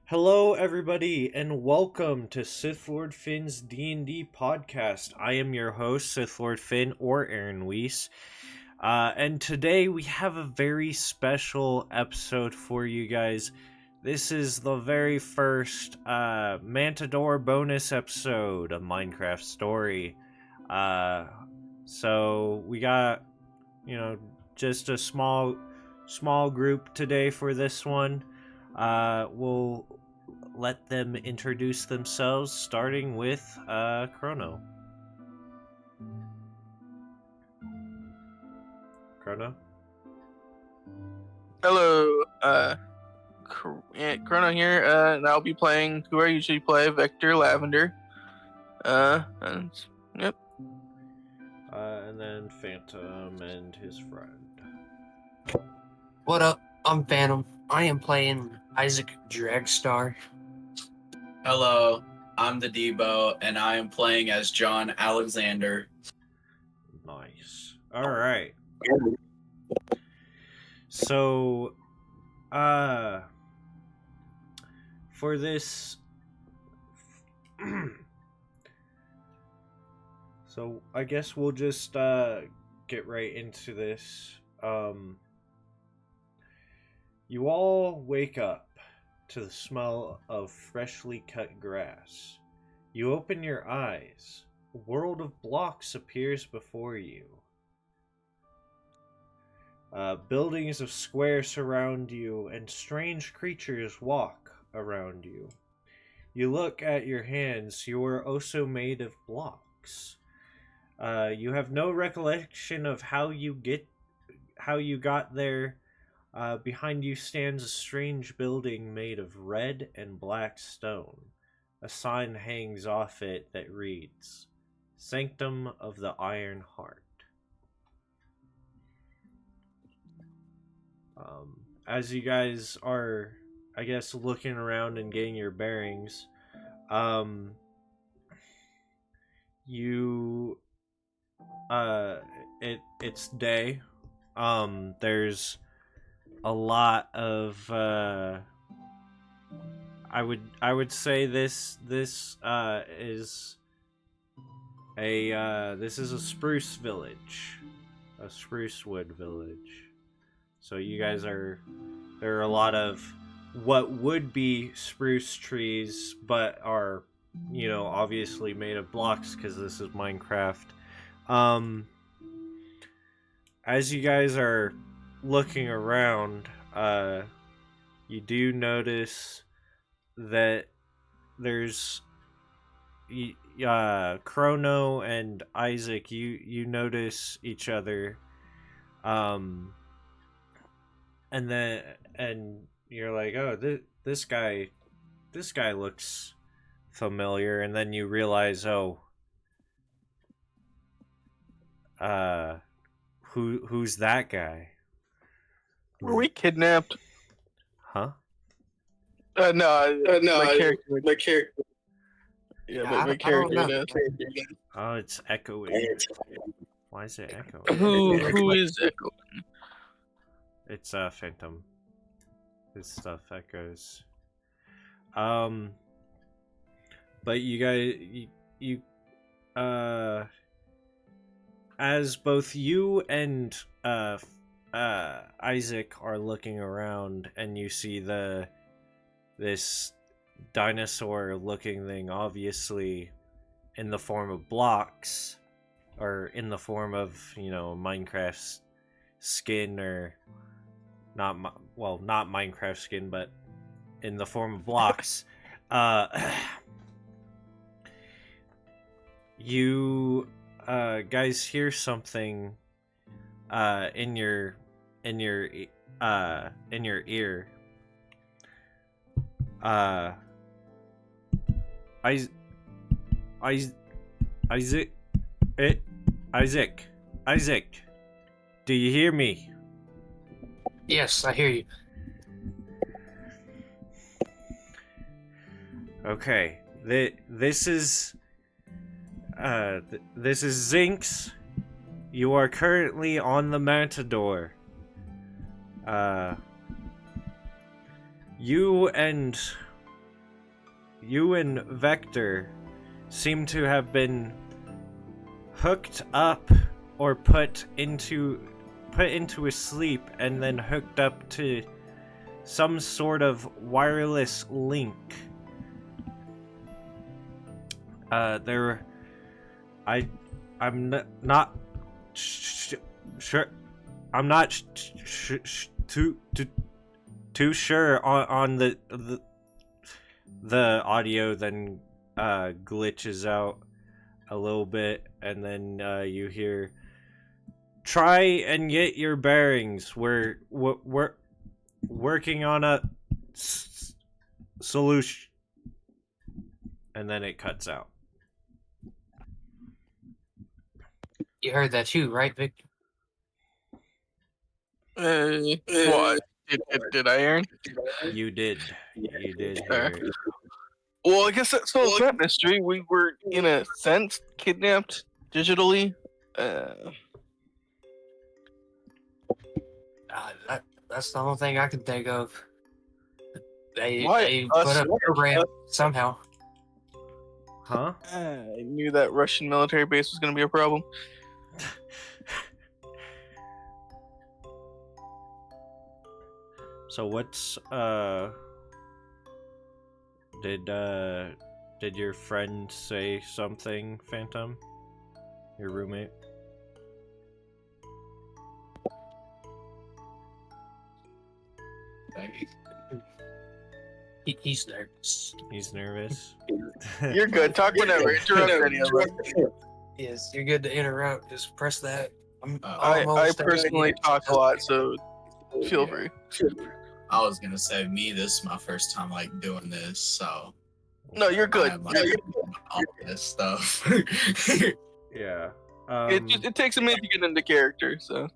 Hello, everybody, and welcome to Sith Lord Finn's D&D podcast. I am your host, Sith Lord Finn, or Aaron Weiss, and today we have a very special episode for you guys. This is the very first Mantador bonus episode of Minecraft Story. So we got, just a small group today for this one. We'll let them introduce themselves, starting with Crono. Crono? Hello, Crono here, and I'll be playing who I usually play, Vecter, Lavender. Yep. And then Phantom and his friend. What up? I'm Phantom. I am playing Isaac Dragstar. Hello, I'm the Debo, and I am playing as John Alexander. Nice. Alright. So, for this... So, I guess we'll just, get right into this. You all wake up to the smell of freshly cut grass. You open your eyes. A world of blocks appears before you. Buildings of square surround you, and strange creatures walk around you. You look at your hands. You are also made of blocks. You have no recollection of how you got there. Behind you stands a strange building made of red and black stone. A sign hangs off it that reads, Sanctum of the Iron Heart. As you guys are, I guess, looking around and getting your bearings, it's day. There's a lot of I would say this is a spruce village, a spruce wood village. So you guys there are a lot of what would be spruce trees, but are obviously made of blocks because this is Minecraft. As you guys are looking around, you do notice that there's Crono and Isaac. You notice each other, and you're like, oh, this guy looks familiar, and then you realize, who's that guy? Were we kidnapped? Huh? No, my character. Yeah, Yeah, but my I character don't know. does. Oh, it's echoing. Why is it echoing? Who is Echo? It's Phantom. His stuff echoes. But you guys, you as both you and Isaac are looking around, and you see this dinosaur-looking thing, obviously in the form of blocks, or in the form of Minecraft's skin, or not Minecraft skin, but in the form of blocks. You guys hear something in your ear. Isaac, do you hear me? Yes, I hear you. Okay, this is Zinx. You are currently on the Mantador. You and you and Vector seem to have been hooked up or put into a sleep and then hooked up to some sort of wireless link. I'm not sure. I'm not too sure on the audio. Then glitches out a little bit, and then you hear, "Try and get your bearings. We're working on a solution," and then it cuts out. You heard that too, right, Victor? What? Did I earn? You did hear it. Well, I guess that solves that mystery. We were, in a sense, kidnapped digitally. That's the only thing I can think of. They Us? put up a program somehow. Huh? I knew that Russian military base was going to be a problem. So what's did your friend say something, Phantom? Your roommate? He's nervous. He's nervous. You're good. Talk whenever. Interrupt any of us. Yes, you're good to interrupt. Just press that. I personally talk a lot, so feel free. I was gonna say this is my first time like doing this, so No, you're good. all this stuff. Yeah. It takes a minute to get into character, so.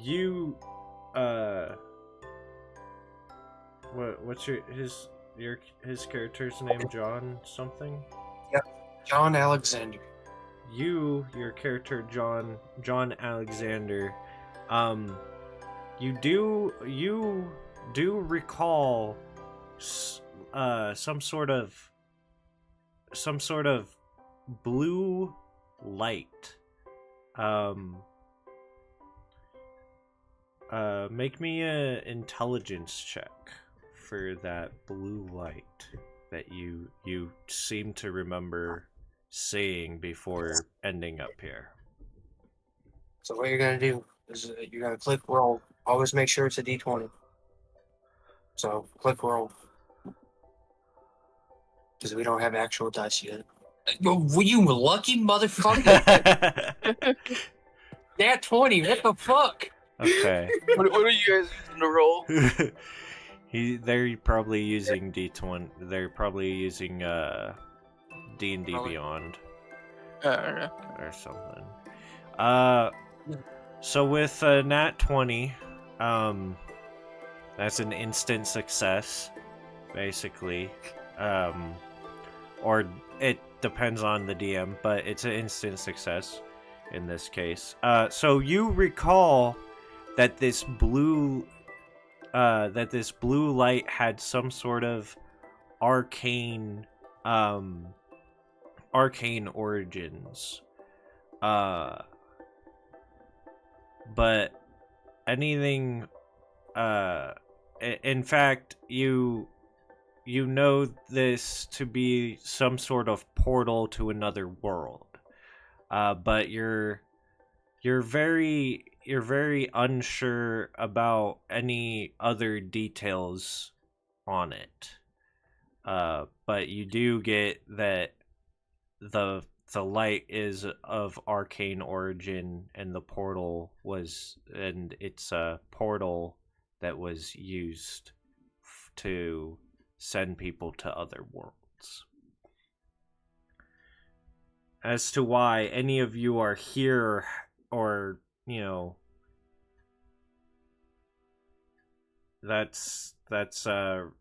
You what's his character's name? John something? John Alexander. Your character John Alexander, you do recall some sort of blue light. Make me a intelligence check for that blue light that you seem to remember seeing before ending up here. So what you're gonna do is you're gonna click roll. Always make sure it's a D20. So click roll because we don't have actual dice yet. Were you lucky, motherfucker? That 20. What the fuck? Okay. What are you guys using to roll? They're probably using D20. They're probably using D&D Probably. Beyond Okay. or something. So with nat 20, that's an instant success, basically. Or it depends on the DM, but it's an instant success in this case. So you recall that this blue light had some sort of arcane origins. But anything, in fact, you know this to be some sort of portal to another world. But you're very unsure about any other details on it. But you do get that the light is of arcane origin, and it's a portal that was used to send people to other worlds. As to why any of you are here, or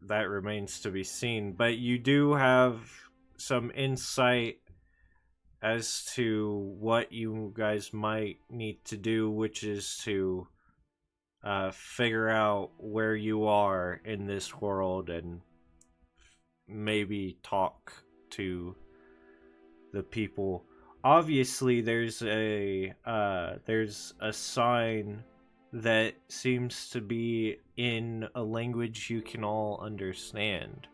that remains to be seen. But you do have some insight as to what you guys might need to do, which is to figure out where you are in this world and maybe talk to the people. Obviously, there's a sign that seems to be in a language you can all understand.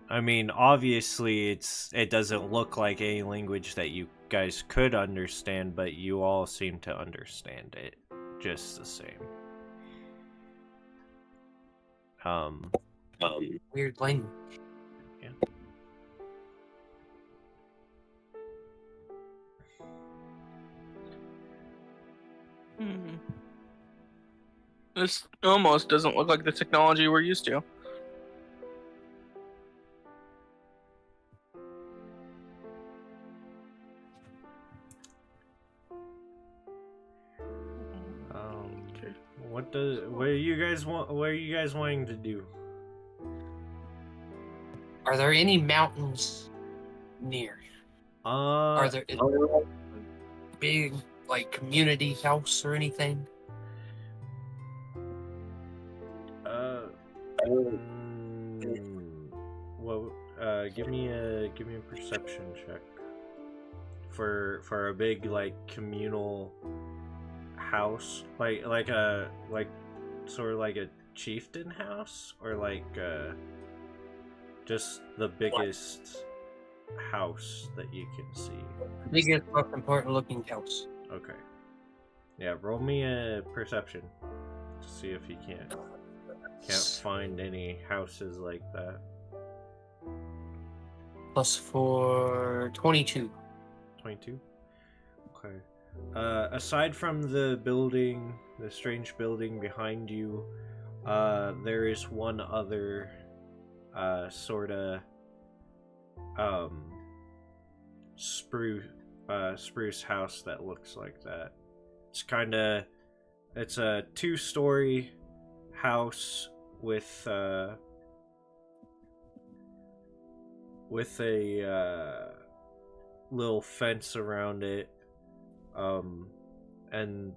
I mean, obviously, it doesn't look like any language that you guys could understand, but you all seem to understand it just the same. Weird language. Yeah. This almost doesn't look like the technology we're used to. Okay. What are you guys wanting to do? Are there any mountains near? Is there a big like community house or anything? Well, give me a perception check for a big like communal house, like sort of like a chieftain house, or like just the biggest house that you can see. Biggest, most important looking house. Okay. Yeah, roll me a perception to see if you can't find any houses like that. +4, 22. 22? Okay. Aside from the building, the strange building behind you, there is one other sorta spruce house that looks like that. It's a 2-story house with a little fence around it, and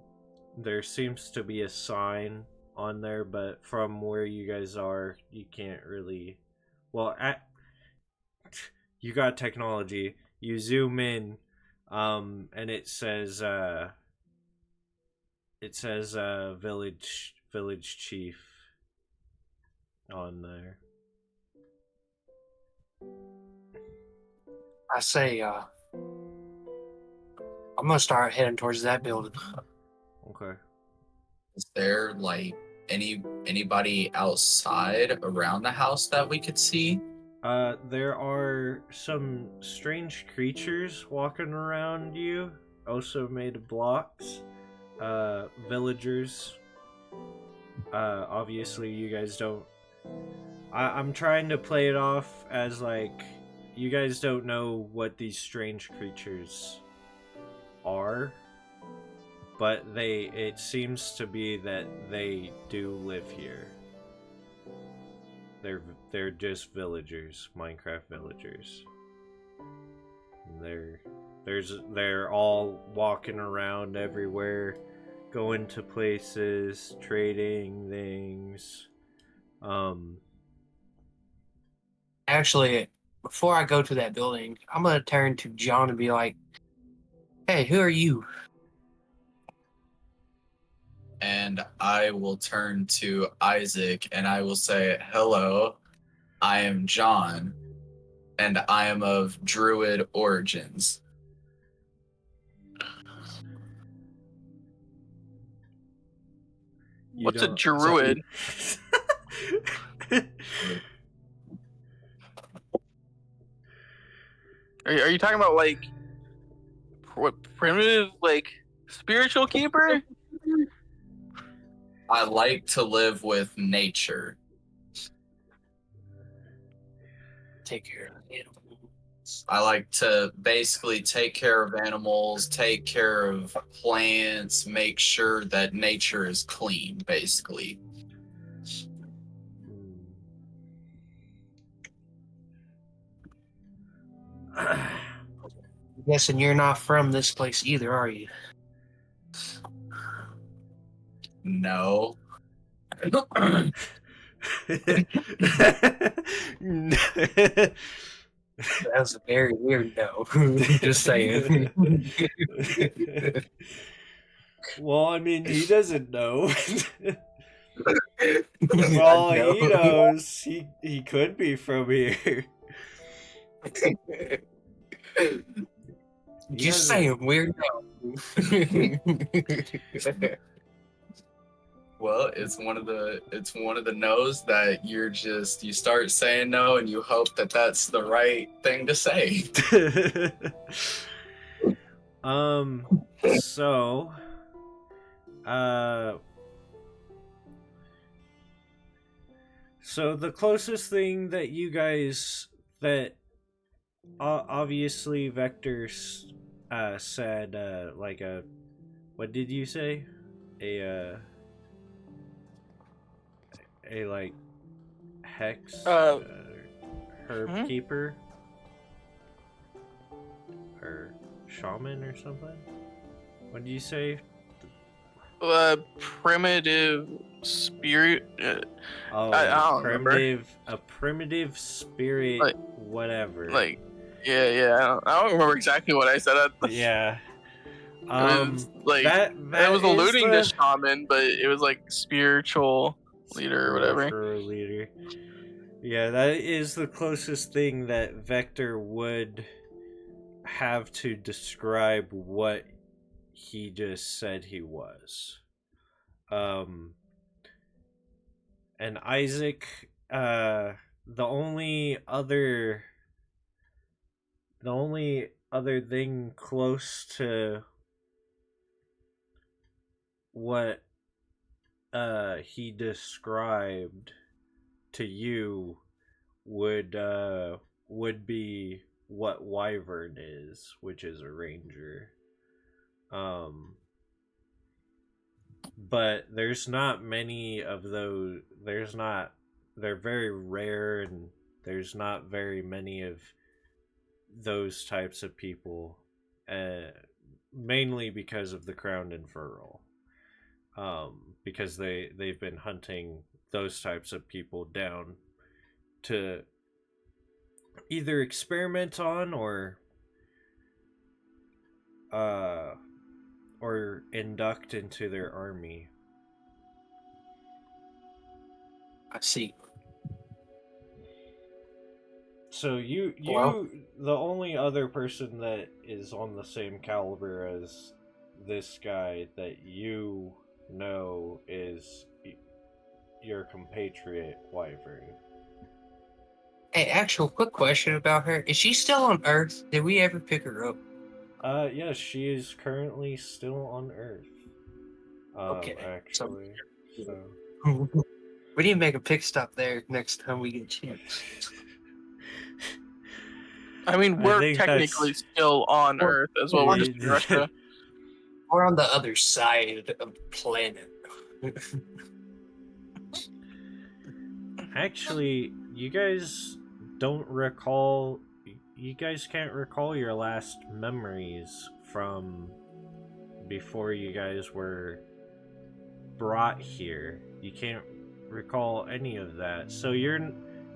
there seems to be a sign on there, but from where you guys are, you can't really. Well, you got technology. You zoom in, and it says village chief on there. I say, I'm gonna start heading towards that building. Okay. Is there like anybody outside around the house that we could see? There are some strange creatures walking around you, also made of blocks. Villagers. Obviously you guys don't. I'm trying to play it off as like you guys don't know what these strange creatures are, but it seems to be that they do live here. They're just villagers, Minecraft villagers. They're all walking around everywhere, going to places, trading things. Actually, before I go to that building, I'm gonna turn to John and be like, "Hey, who are you?" And I will turn to Isaac and I will say, "Hello, I am John, and I am of Druid origins." What's a druid? Are you talking about like primitive, like spiritual keeper? I like to live with nature. Take care of animals. I like to basically take care of animals, take care of plants, make sure that nature is clean, basically. I'm guessing you're not from this place either, are you? no. That was a very weird no. Just saying. Well, I mean, he doesn't know. For I all know. he knows, he could be from here. He Just hasn't- saying, weird no. Well, it's one of the no's that you start saying no and you hope that that's the right thing to say. So, so the closest thing that you guys that obviously Vector said like a, what did you say? A like hex herb keeper or shaman or something. What did you say? Primitive spirit. Oh, I don't remember. a primitive spirit, Like- whatever. Yeah. I don't remember exactly what I said. Yeah. It was like that it was is alluding the to shaman, but it was like spiritual leader or whatever. spiritual leader. Yeah, that is the closest thing that Vector would have to describe what he just said he was. And Isaac, the only other thing close to what he described to you would be what Wyvern is, which is a ranger. But there's not many of those. They're very rare, and there's not very many of those types of people, mainly because of the Crowned and Feral. Because they've been hunting those types of people down to either experiment on or induct into their army. I see. So you Well, the only other person that is on the same caliber as this guy that you know is your compatriot Wyvern. hey, actual quick question about her. Is she still on Earth? Did we ever pick her up? Yes, she is currently still on Earth. Okay, actually. So we need to make a pit stop there next time we get a chance. I mean, I we're think technically still on Earth as well. We're just in Russia. We're on the other side of the planet. Actually, you guys don't recall. You guys can't recall your last memories from before you guys were brought here. You can't recall any of that. So you're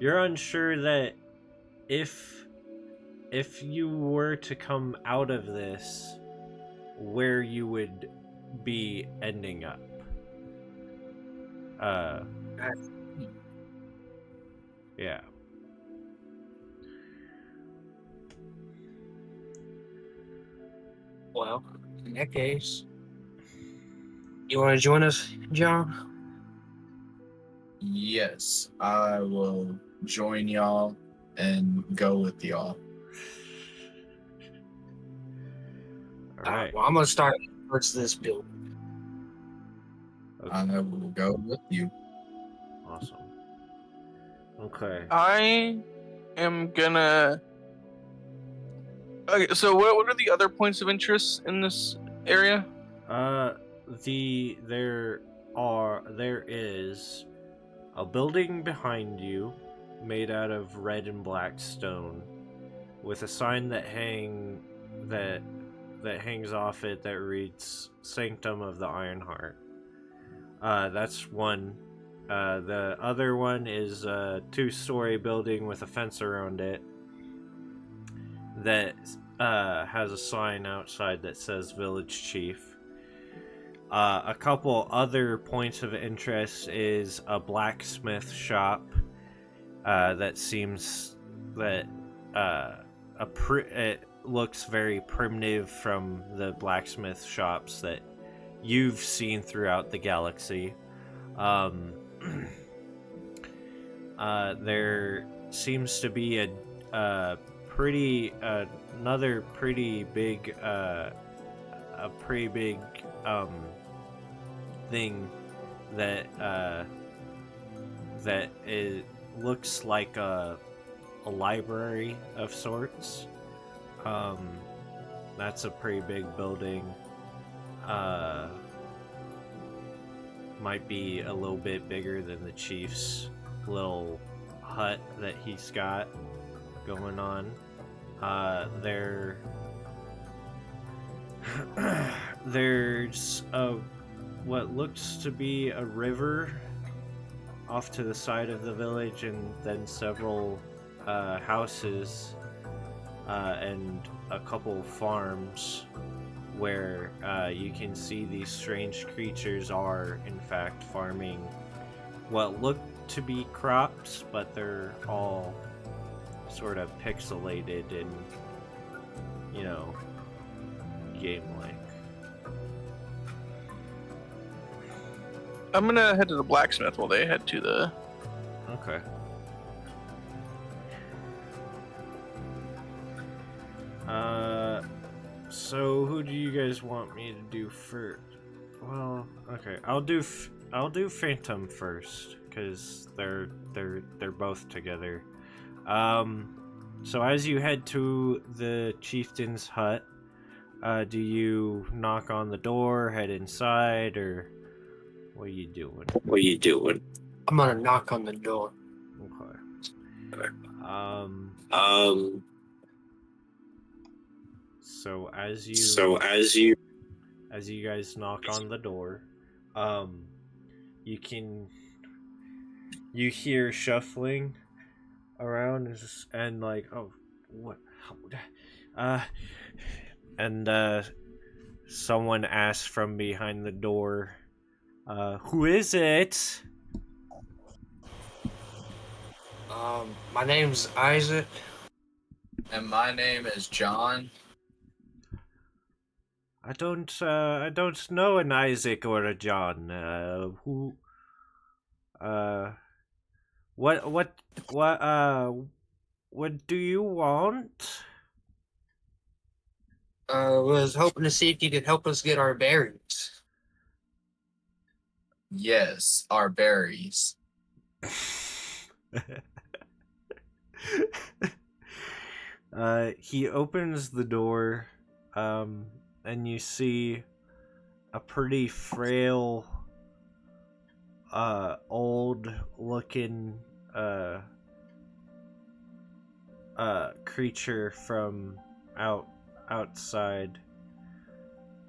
unsure that if you were to come out of this, where you would be ending up. Yeah. Well, in that case, you want to join us, John? Yes, I will join y'all and go with y'all. All right. Well, I'm gonna start towards this building. Okay. I will go with you. Awesome. Okay. I am gonna. Okay, so what are the other points of interest in this area? There is a building behind you made out of red and black stone with a sign that hangs off it that reads Sanctum of the Iron Heart. That's one. The other one is a 2-story building with a fence around it that has a sign outside that says Village Chief. A couple other points of interest is a blacksmith shop that seems that it looks very primitive from the blacksmith shops that you've seen throughout the galaxy. There seems to be another pretty big thing that it looks like a library of sorts. That's a pretty big building. Might be a little bit bigger than the chief's little hut that he's got going on. There's what looks to be a river off to the side of the village, and then several houses and a couple farms where you can see these strange creatures are in fact farming what look to be crops, but they're all sort of pixelated and, you know, game-like. I'm gonna head to the blacksmith while they head to the... Okay. So who do you guys want me to do first? Well, okay, I'll do Phantom first, because they're both together. So as you head to the chieftain's hut, do you knock on the door, head inside, or what are you doing? I'm gonna knock on the door. Okay. So as you guys knock on the door, you hear shuffling around and like, oh, what? And someone asks from behind the door, who is it? My name's Isaac. And my name is John. I don't know an Isaac or a John. What do you want? Was hoping to see if you could help us get our bearings. Yes, our berries. He opens the door, and you see a pretty frail, old-looking, creature from outside.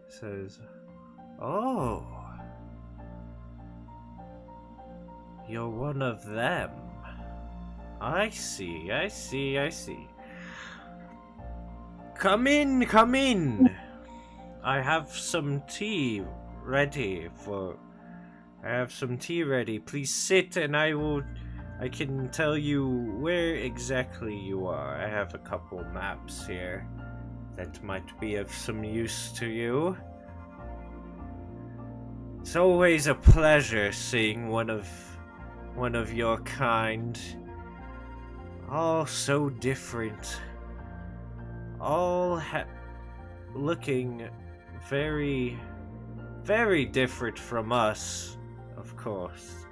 Says, "Oh, you're one of them. I see. Come in. I have some tea ready. Please sit, and I can tell you where exactly you are. I have a couple maps here that might be of some use to you. It's always a pleasure seeing one of your kind. All so different. All looking very, very different from us, of course.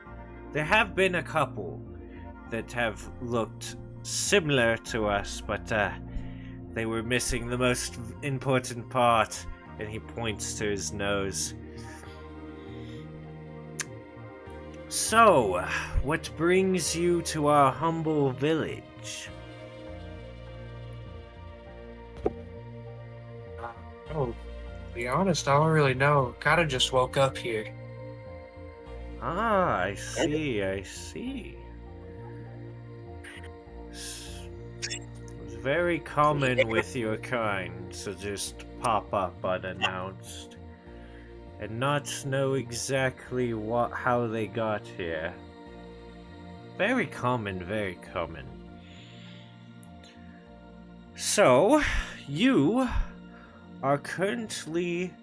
There have been a couple that have looked similar to us, but they were missing the most important part, and he points to his nose. So, what brings you to our humble village? Oh, to be honest, I don't really know. Kinda just woke up here. Ah, I see, I see. It's very common with your kind to just pop up unannounced and not know exactly how they got here. Very common, very common. So, you are currently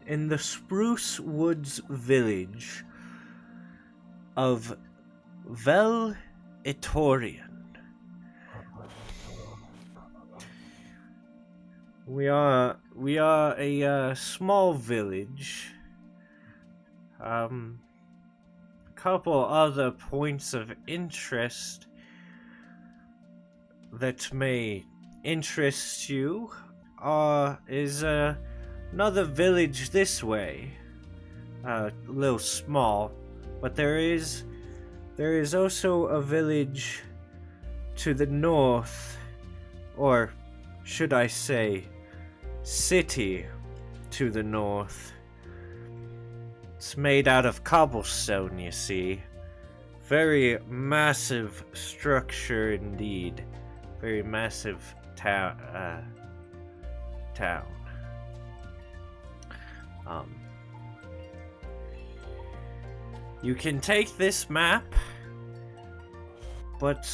in the Spruce Woods village of Vecter. We are a small village. Couple other points of interest that may interest you is another village this way. A little small, but there is also a village to the north, or should I say, city to the north. It's made out of cobblestone, you see. Very massive structure indeed. Very massive town. You can take this map, but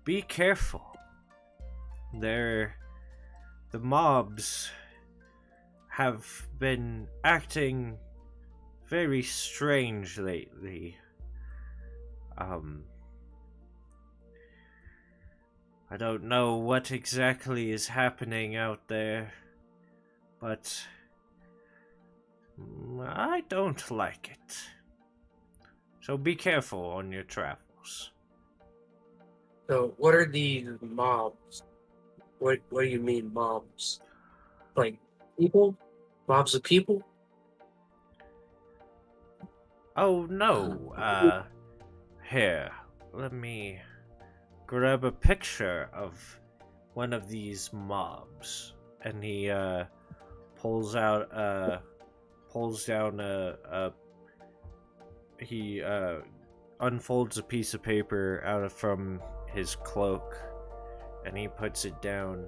be careful. The mobs have been acting very strange lately. I don't know what exactly is happening out there, but I don't like it. So be careful on your travels. So, what are these mobs? What do you mean mobs? Like people? Mobs of people? Oh no, here, let me grab a picture of one of these mobs. And he, pulls down he unfolds a piece of paper from his cloak, and he puts it down.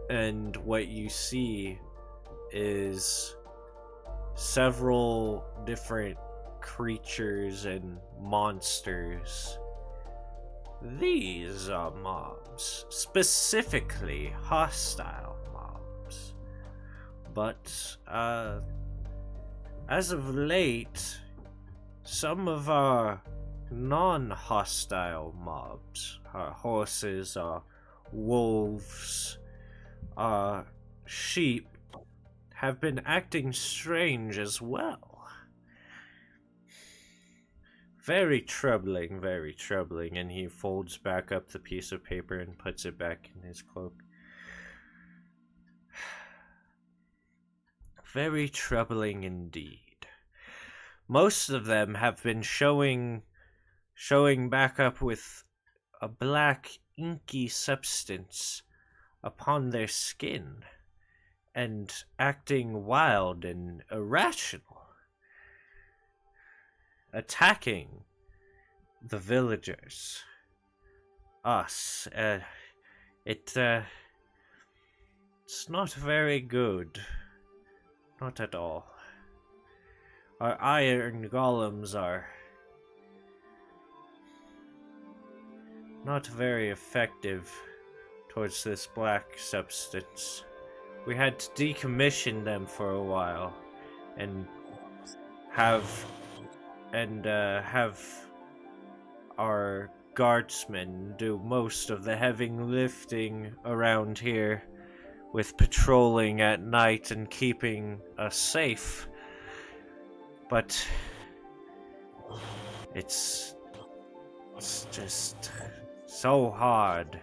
And what you see is several different creatures and monsters. These are mobs, specifically hostile mobs. But, as of late, some of our non-hostile mobs, our horses, our wolves, our sheep, have been acting strange as well. Very troubling, and he folds back up the piece of paper and puts it back in his cloak. Very troubling indeed. Most of them have been showing back up with a black, inky substance upon their skin, and acting wild and irrational, attacking the villagers, us. It's not very good, not at all. Our iron golems are not very effective towards this black substance. We had to decommission them for a while and have our guardsmen do most of the heavy lifting around here, with patrolling at night and keeping us safe. But it's just so hard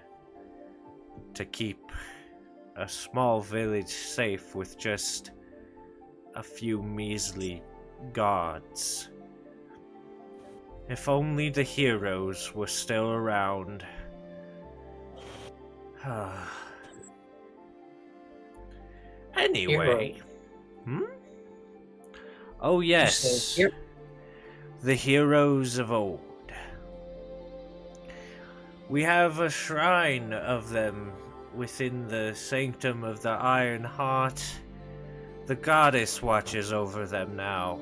to keep a small village safe with just a few measly guards. If only the heroes were still around, Anyway. Oh, yes. The heroes of old. We have a shrine of them within the sanctum of the Iron Heart. The goddess watches over them now.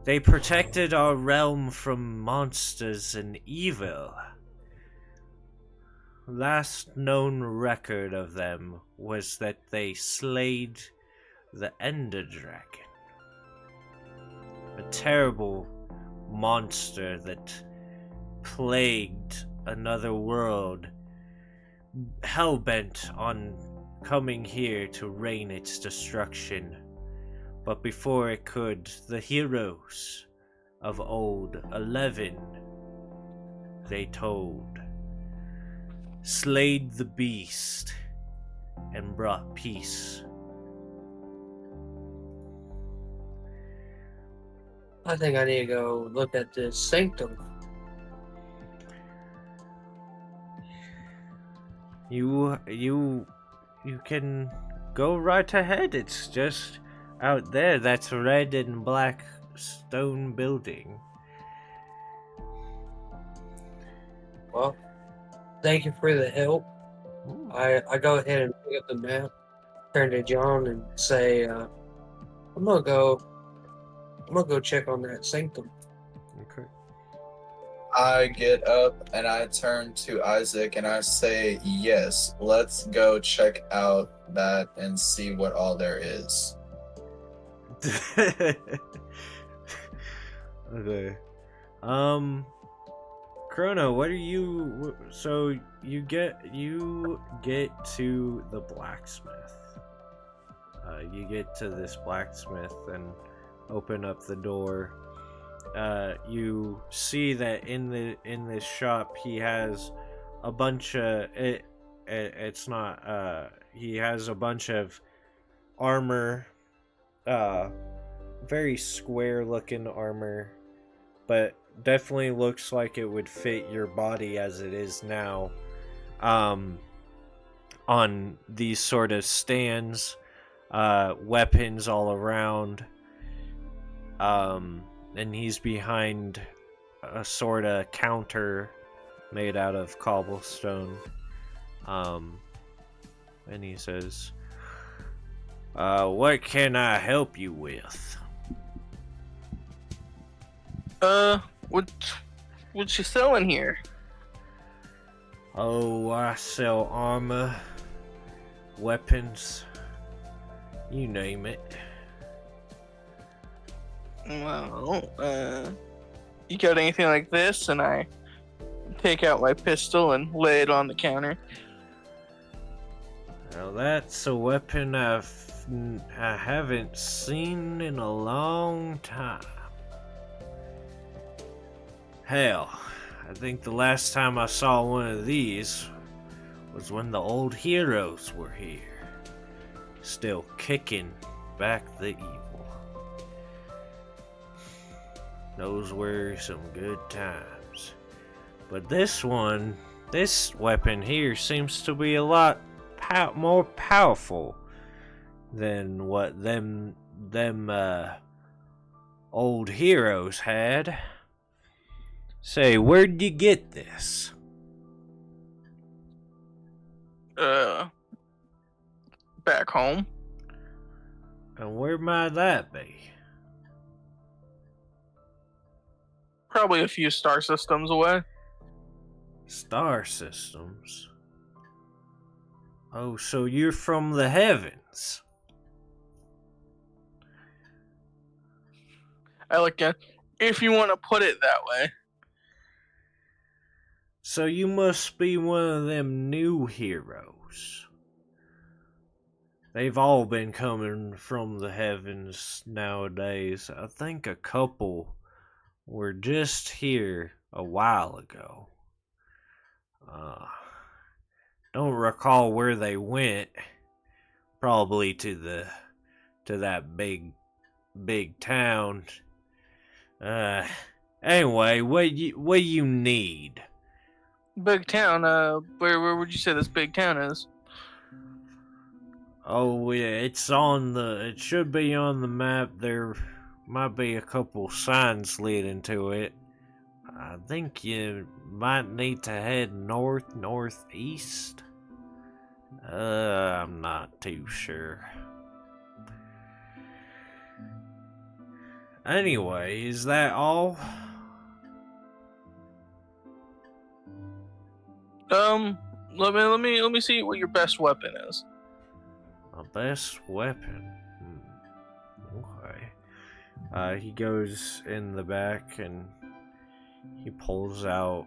They protected our realm from monsters and evil. Last known record of them was that they slayed the Ender Dragon. A terrible monster that plagued another world, hell-bent on coming here to rain its destruction. But before it could, the heroes of old, 11, they told, slayed the beast and brought peace. I think I need to go look at this sanctum. You can go right ahead. It's just out there. That's a red and black stone building. Well, thank you for the help. I go ahead and pick up the map, turn to John, and say, I'm gonna go check on that sanctum. Okay. I get up and I turn to Isaac and I say, yes, let's go check out that and see what all there is. Okay. Crono, what are you? So you get to the blacksmith. You get to this blacksmith and open up the door. You see that in this shop he has a bunch of it's not he has a bunch of armor, very square looking armor, but definitely looks like it would fit your body as it is now, on these sort of stands, weapons all around, and he's behind a sort of counter made out of cobblestone, and he says, what can I help you with? What you selling here? Oh, I sell armor, weapons, you name it. Well, you got anything like this? And I take out my pistol and lay it on the counter. Well, that's a weapon I haven't seen in a long time. Hell, I think the last time I saw one of these was when the old heroes were here, still kicking back the evil. Those were some good times. But this weapon here seems to be a lot more powerful than what them old heroes had. Say, where'd you get this? Back home. And where might that be? Probably a few star systems away. Star systems? Oh, so you're from the heavens? I like it, if you want to put it that way. So you must be one of them new heroes. They've all been coming from the heavens nowadays. I think a couple were just here a while ago. Don't recall where they went. Probably to that big town. Anyway, what you need? Big town. Where would you say this big town is? Oh, yeah, it's on the. It should be on the map. There might be a couple signs leading to it. I think you might need to head northeast. I'm not too sure. Anyway, is that all? Let me see what your best weapon is. My best weapon. Okay. He goes in the back and he pulls out.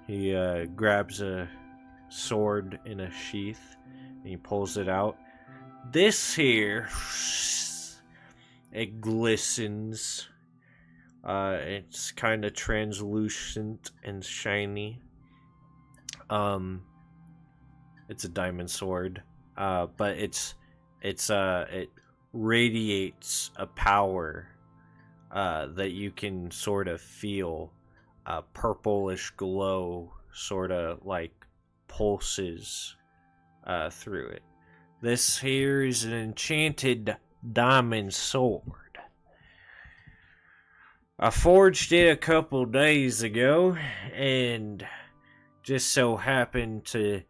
He grabs a sword in a sheath and he pulls it out. This here, it glistens. It's kind of translucent and shiny. It's a diamond sword. But it radiates a power that you can sort of feel. A purplish glow sort of like pulses through it. This here is an enchanted diamond sword. I forged it a couple days ago and just so happened to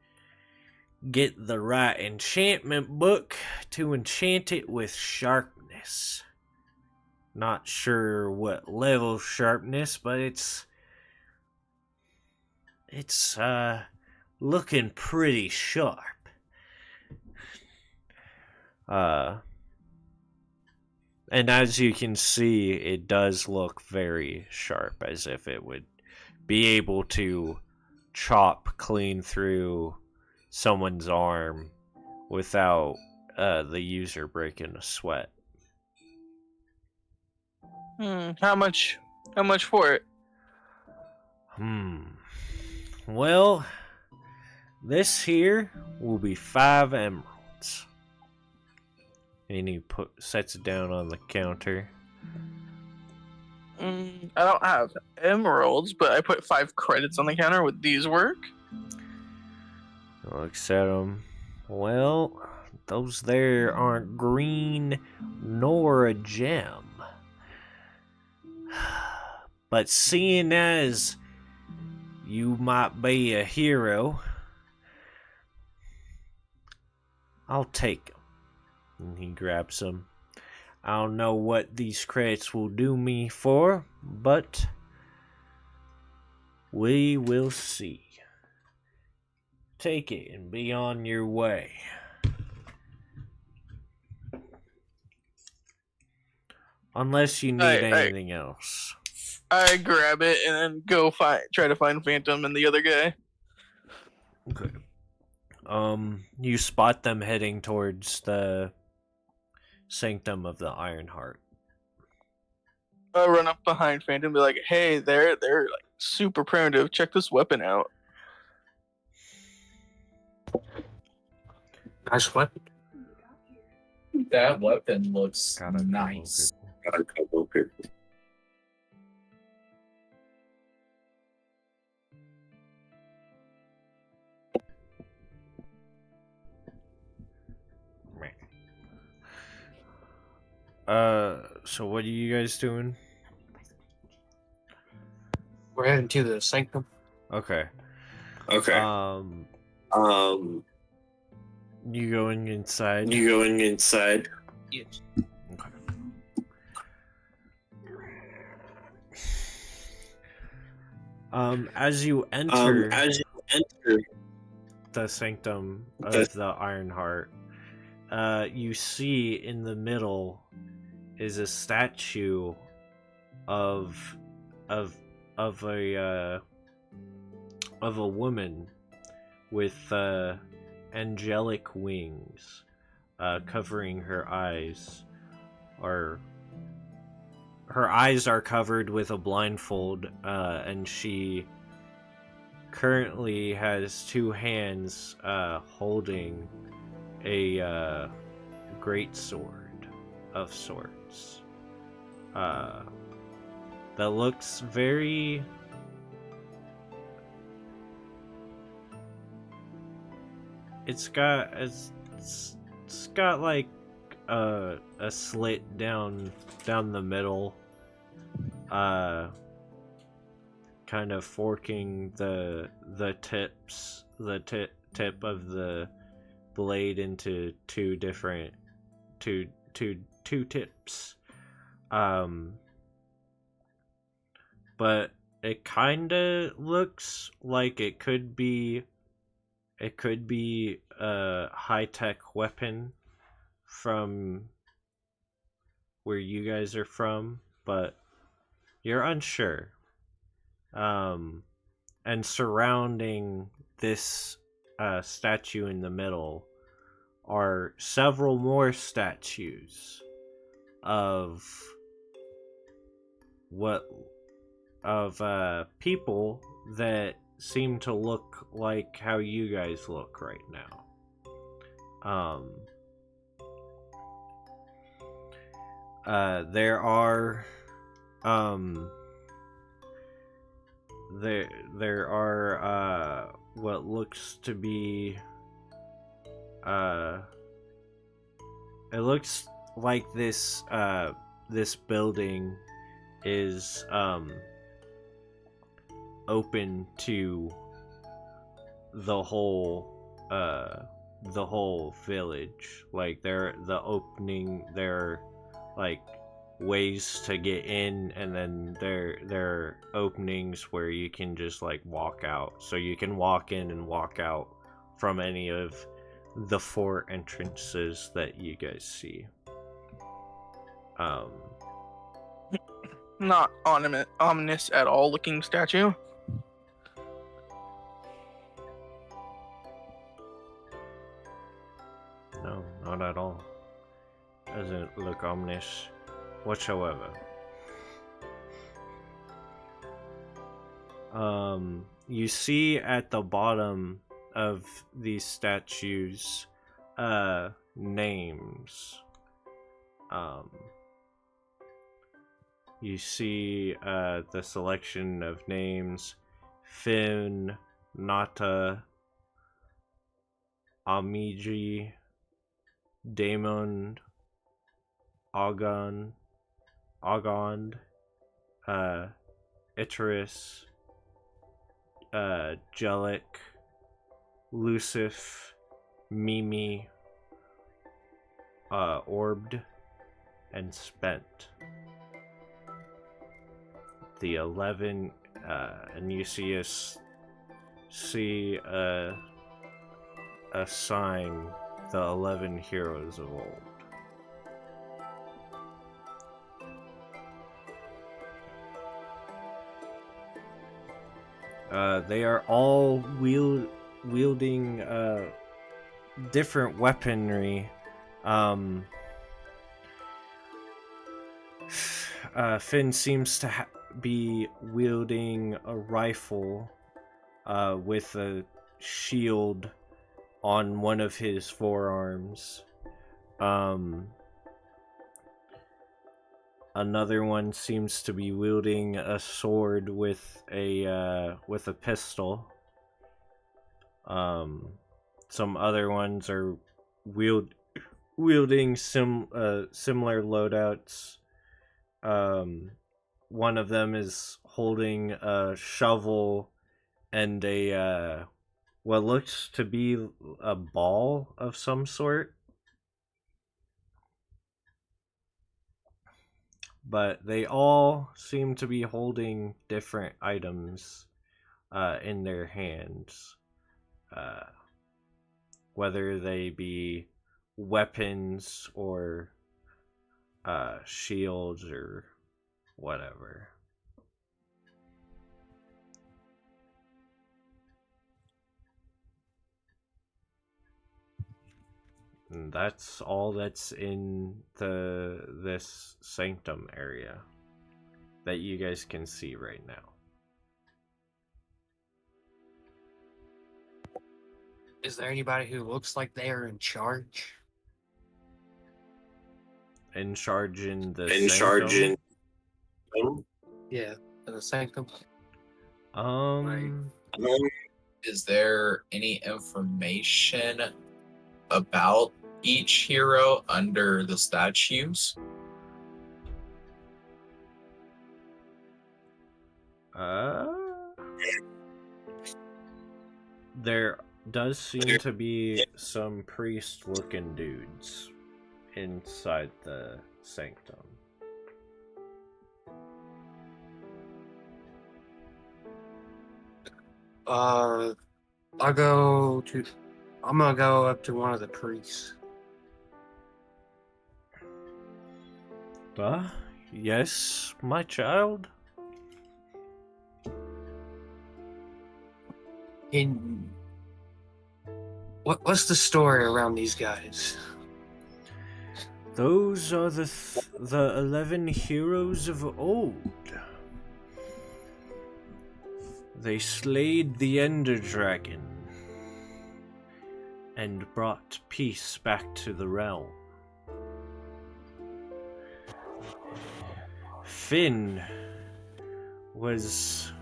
get the right enchantment book to enchant it with sharpness. Not sure what level sharpness, but it's looking pretty sharp. And as you can see, it does look very sharp, as if it would be able to chop clean through someone's arm without the user breaking a sweat. How much for it? Well, this here will be 5 emeralds. And he sets it down on the counter. I don't have emeralds, but I put 5 credits on the counter. Would these work? Looks at them. Well, those there aren't green nor a gem. But seeing as you might be a hero, I'll take them. And he grabs them. I don't know what these credits will do me for, but we will see. Take it and be on your way. Unless you need anything else. I grab it and then go try to find Phantom and the other guy. Okay. You spot them heading towards the Sanctum of the Ironheart. I run up behind Phantom and be like, hey, they're like super primitive. Check this weapon out. Nice weapon. That weapon looks nice. Got a couple of people. So what are you guys doing? We're heading to the Sanctum. Okay. Okay. You going inside? Yes. Okay. As you enter the Sanctum of the Ironheart, you see in the middle is a statue of a woman with angelic wings covering her eyes. Her eyes are covered with a blindfold, and she currently has 2 hands holding a great sword of sorts that looks very it's got like a slit down the middle, kind of forking the tip of the blade into two tips. But it kind of looks like it could be a high-tech weapon from where you guys are from, but you're unsure. And surrounding this statue in the middle are several more statues of people that seem to look like how you guys look right now. There are what looks to be it looks like this building is open to the whole village. Like there are like ways to get in, and then there are openings where you can just like walk out, so you can walk in and walk out from any of the 4 entrances that you guys see. Not ominous at all looking statue. No, not at all. Doesn't look ominous whatsoever. You see at the bottom of these statues names. You see the selection of names: Finn, Nata, Amiji, Damon, Agond, Iterus, Jellic, Lucif, Mimi, Orbed, and Spent. The 11, and you see a sign, the 11 heroes of old. They are all wielding different weaponry. Finn seems to be wielding a rifle with a shield on one of his forearms. Another one seems to be wielding a sword with a pistol. Some other ones are wielding similar loadouts. One of them is holding a shovel and a what looks to be a ball of some sort. But they all seem to be holding different items in their hands. Whether they be weapons or shields or whatever. And that's all that's in this sanctum area that you guys can see right now. Is there anybody who looks like they are in charge? In charge in the In charge in. Yeah, in the sanctum. Um, is there any information about each hero under the statues? There does seem to be some priest-looking dudes inside the sanctum. I'm gonna go up to one of the priests. Yes, my child? What's the story around these guys? Those are the 11 heroes of old. They slayed the Ender Dragon and brought peace back to the realm. Finn wasn't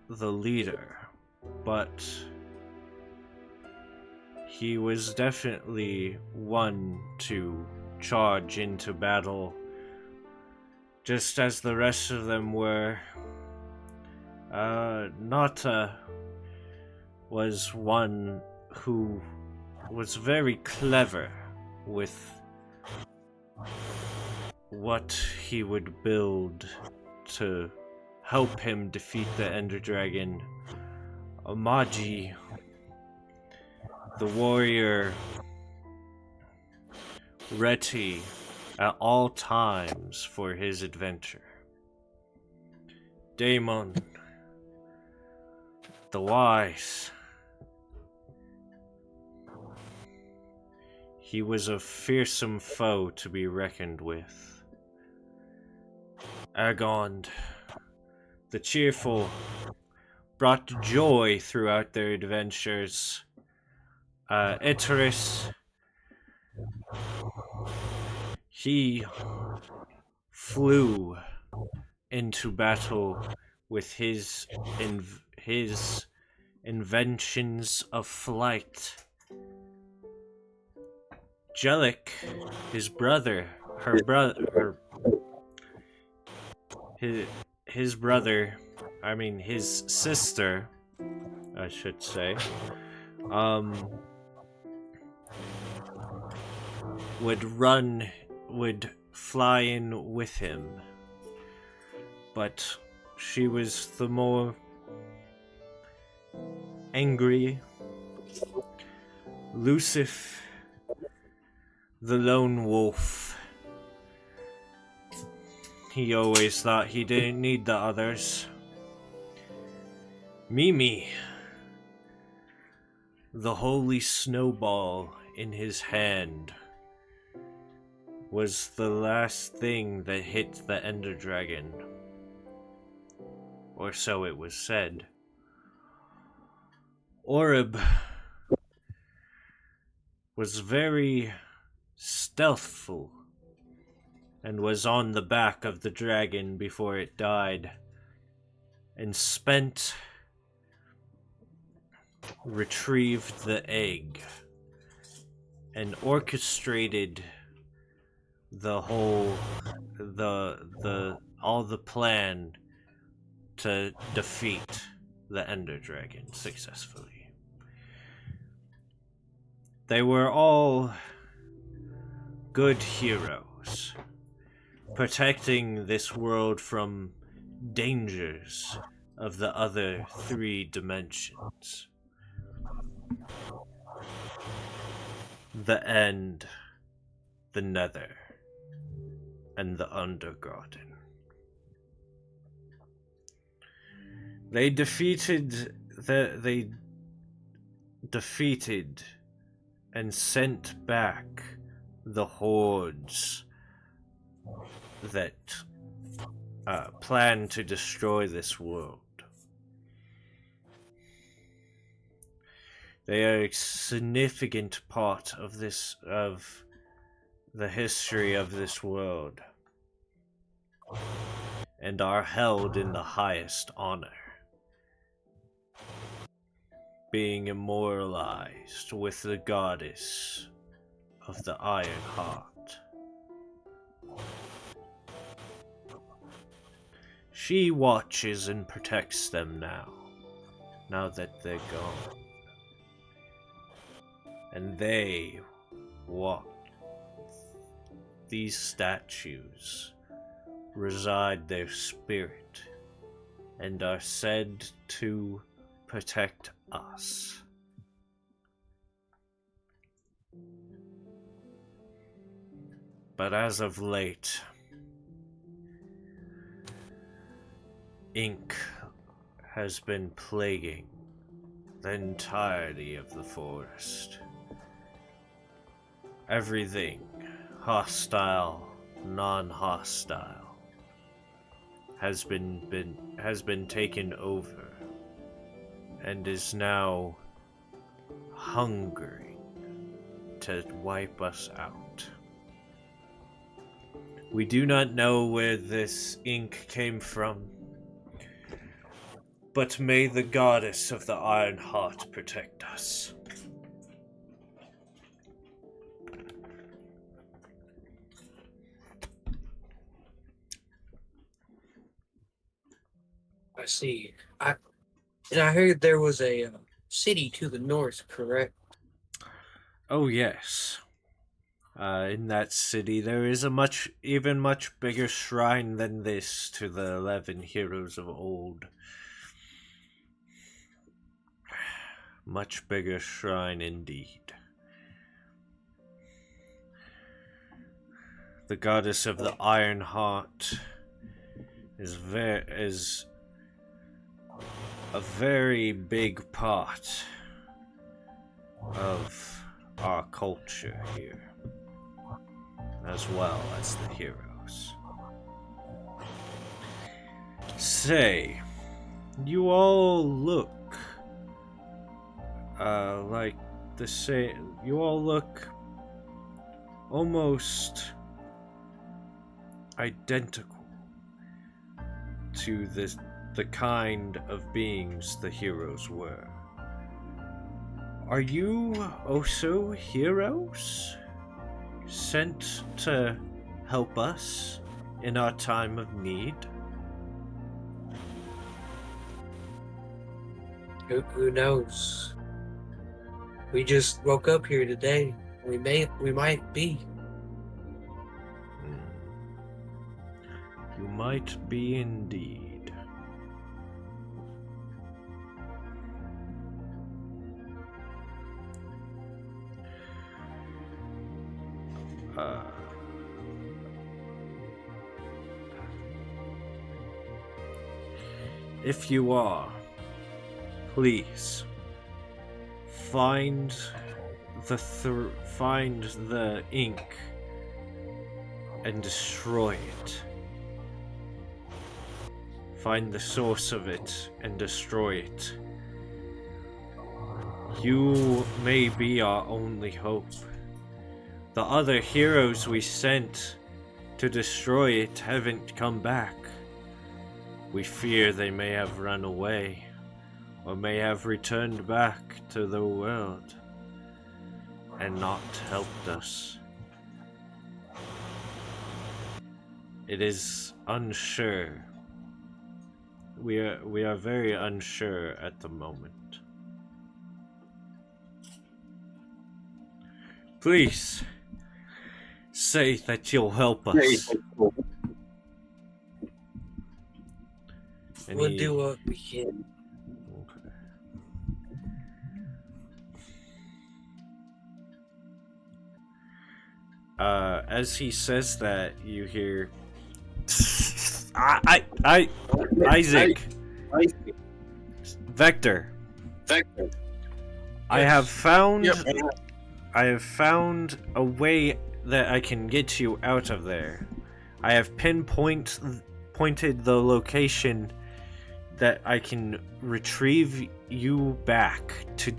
the leader, but he was definitely one to charge into battle, just as the rest of them were. Nata was one who was very clever with what he would build to help him defeat the Ender Dragon. Amaji, the warrior, ready at all times for his adventure. Daemon, the wise. He was a fearsome foe to be reckoned with. Agond, the cheerful, brought joy throughout their adventures. Iteris, he flew into battle with his inventions of flight. Jellic, his brother, his sister, I should say, would fly in with him, but she was the more angry. Lucif, the lone wolf. He always thought he didn't need the others. Mimi, the holy snowball in his hand, was the last thing that hit the Ender Dragon. Or so it was said. Orib was very stealthful and was on the back of the dragon before it died, and Spent retrieved the egg and orchestrated all the plan to defeat the Ender Dragon successfully. They were all good heroes, protecting this world from dangers of the other 3 dimensions. The End, the Nether, and the Undergarden. They defeated and sent back the hordes that plan to destroy this world. They are a significant part of the history of this world. and are held in the highest honor, being immortalized with the goddess of the Iron Heart. She watches and protects them now that they're gone. And they walk. These statues reside their spirit and are said to protect us. But as of late, ink has been plaguing the entirety of the forest. Everything, hostile, non-hostile, has been taken over and is now hungering to wipe us out. We do not know where this ink came from, but may the goddess of the Iron Heart protect us. I see. I heard there was a city to the north, correct? Oh yes. In that city there is a much bigger shrine than this to the 11 heroes of old. Much bigger shrine indeed. The goddess of the Iron Heart is a very big part of our culture here, as well as the heroes. Say, you all look like the same. You all look almost identical to the kind of beings the heroes were. Are you also heroes? Sent to help us in our time of need? Who knows? We just woke up here today. We might be. You might be indeed. If you are, please find the ink and destroy it. Find the source of it and destroy it. You may be our only hope. The other heroes we sent to destroy it haven't come back. We fear they may have run away, or may have returned back to the world and not helped us. It is unsure. We are very unsure at the moment. Please say that you'll help us. We'll do what we can. Okay. As he says that, you hear, Isaac, Vector. I have found. Yep. I have found a way that I can get you out of there. I have pointed the location that I can retrieve you back to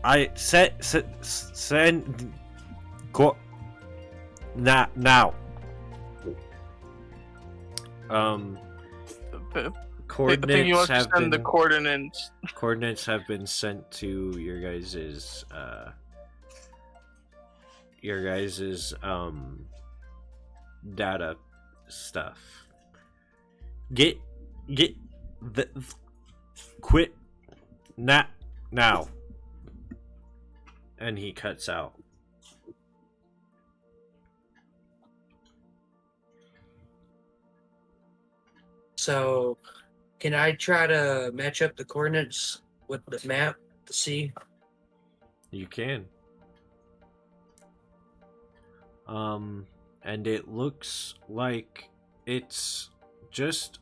I send go now. I think you Coordinates want to have send the been coordinates. sent to your guys's data stuff. Get the quit now. And he cuts out. So, can I try to match up the coordinates with the map to see? You can. And it looks like it's just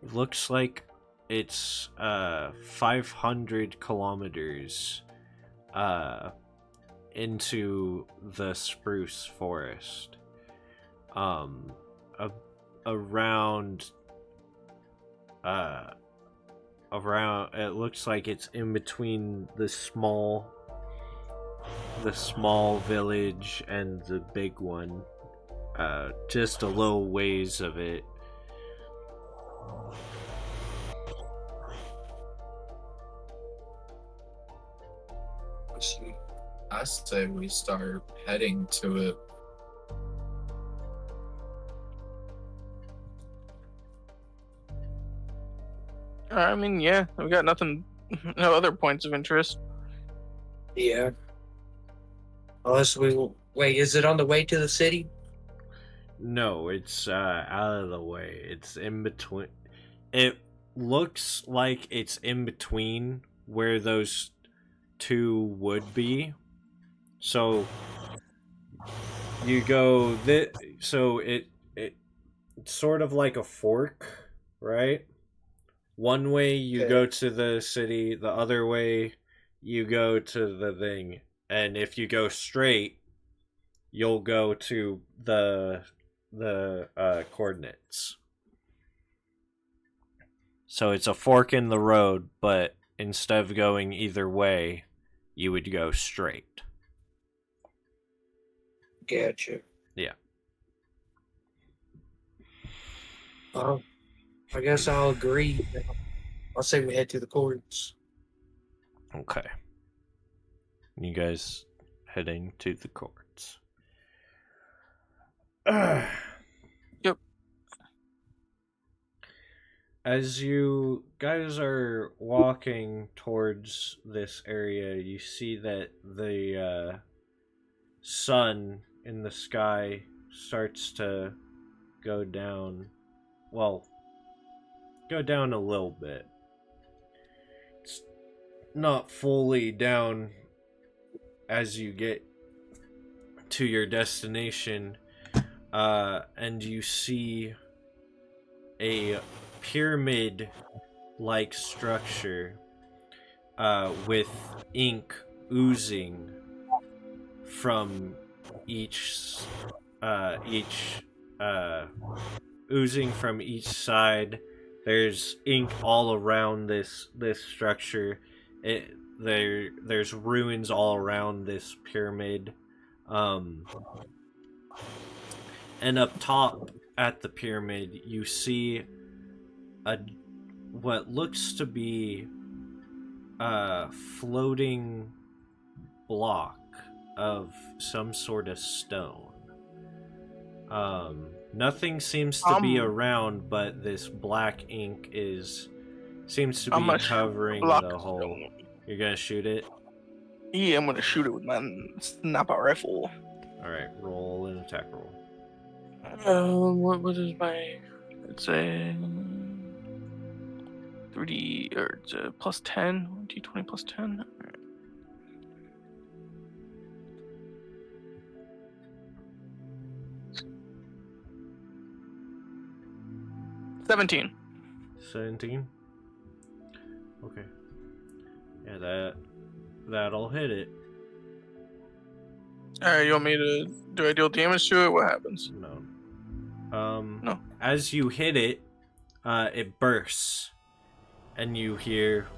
looks like it's 500 kilometers into the spruce forest. Around it looks like it's in between the small village and the big one, just a little ways of it. Let's see. I say we start heading to it. I mean, yeah, we got nothing, no other points of interest. Yeah. Unless wait, is it on the way to the city? No, it's out of the way. It's in between. It looks like it's in between where those two would be. So you go so it's sort of like a fork, right? One way you go to the city, the other way you go to the thing. And if you go straight, you'll go to the coordinates. So it's a fork in the road, but instead of going either way, you would go straight. Gotcha. Yeah. I guess I'll agree. I'll say we head to the courts. Okay. You guys heading to the courts. Yep. As you guys are walking towards this area, you see that the sun in the sky starts to go down. Well, go down a little bit. It's not fully down as you get to your destination, and you see a pyramid-like structure with ink oozing from each side. There's ink all around this structure. There's ruins all around this pyramid. And up top at the pyramid, you see what looks to be a floating block of some sort of stone. Nothing seems to be around, but this black ink seems to be covering the whole. You're gonna shoot it? Yeah, I'm gonna shoot it with my sniper rifle. Alright, roll an attack roll. What is my? It's a 3D or it's a plus 10, D20 plus 10. 17. 17? Okay. Yeah, that'll hit it. Alright, you want me to do I deal damage to it? What happens? No. No. As you hit it, it bursts. And you hear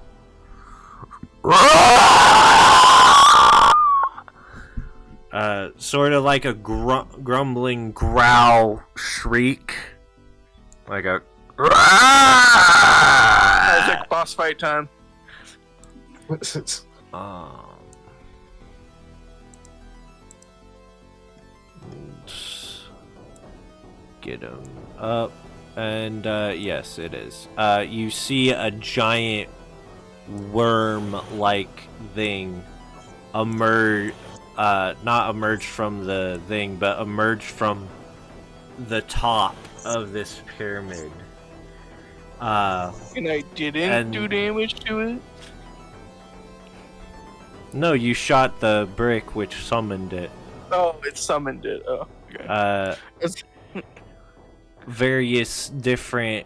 sort of like a grumbling growl shriek, like a. Isaac, boss fight time. Um, get him up, and yes, it is. You see a giant worm-like thing emerge, not emerge from the thing, but emerge from the top of this pyramid. And I didn't do damage to it? No, you shot the brick which summoned it. Oh, it summoned it. Oh, okay. Various different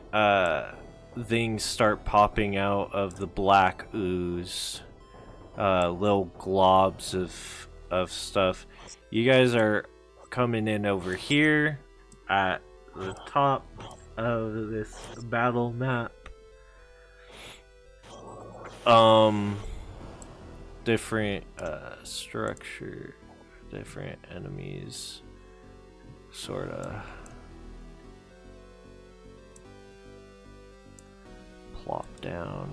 things start popping out of the black ooze. Little globs of stuff. You guys are coming in over here at the top of this battle map. Different structure, different enemies, sorta plop down.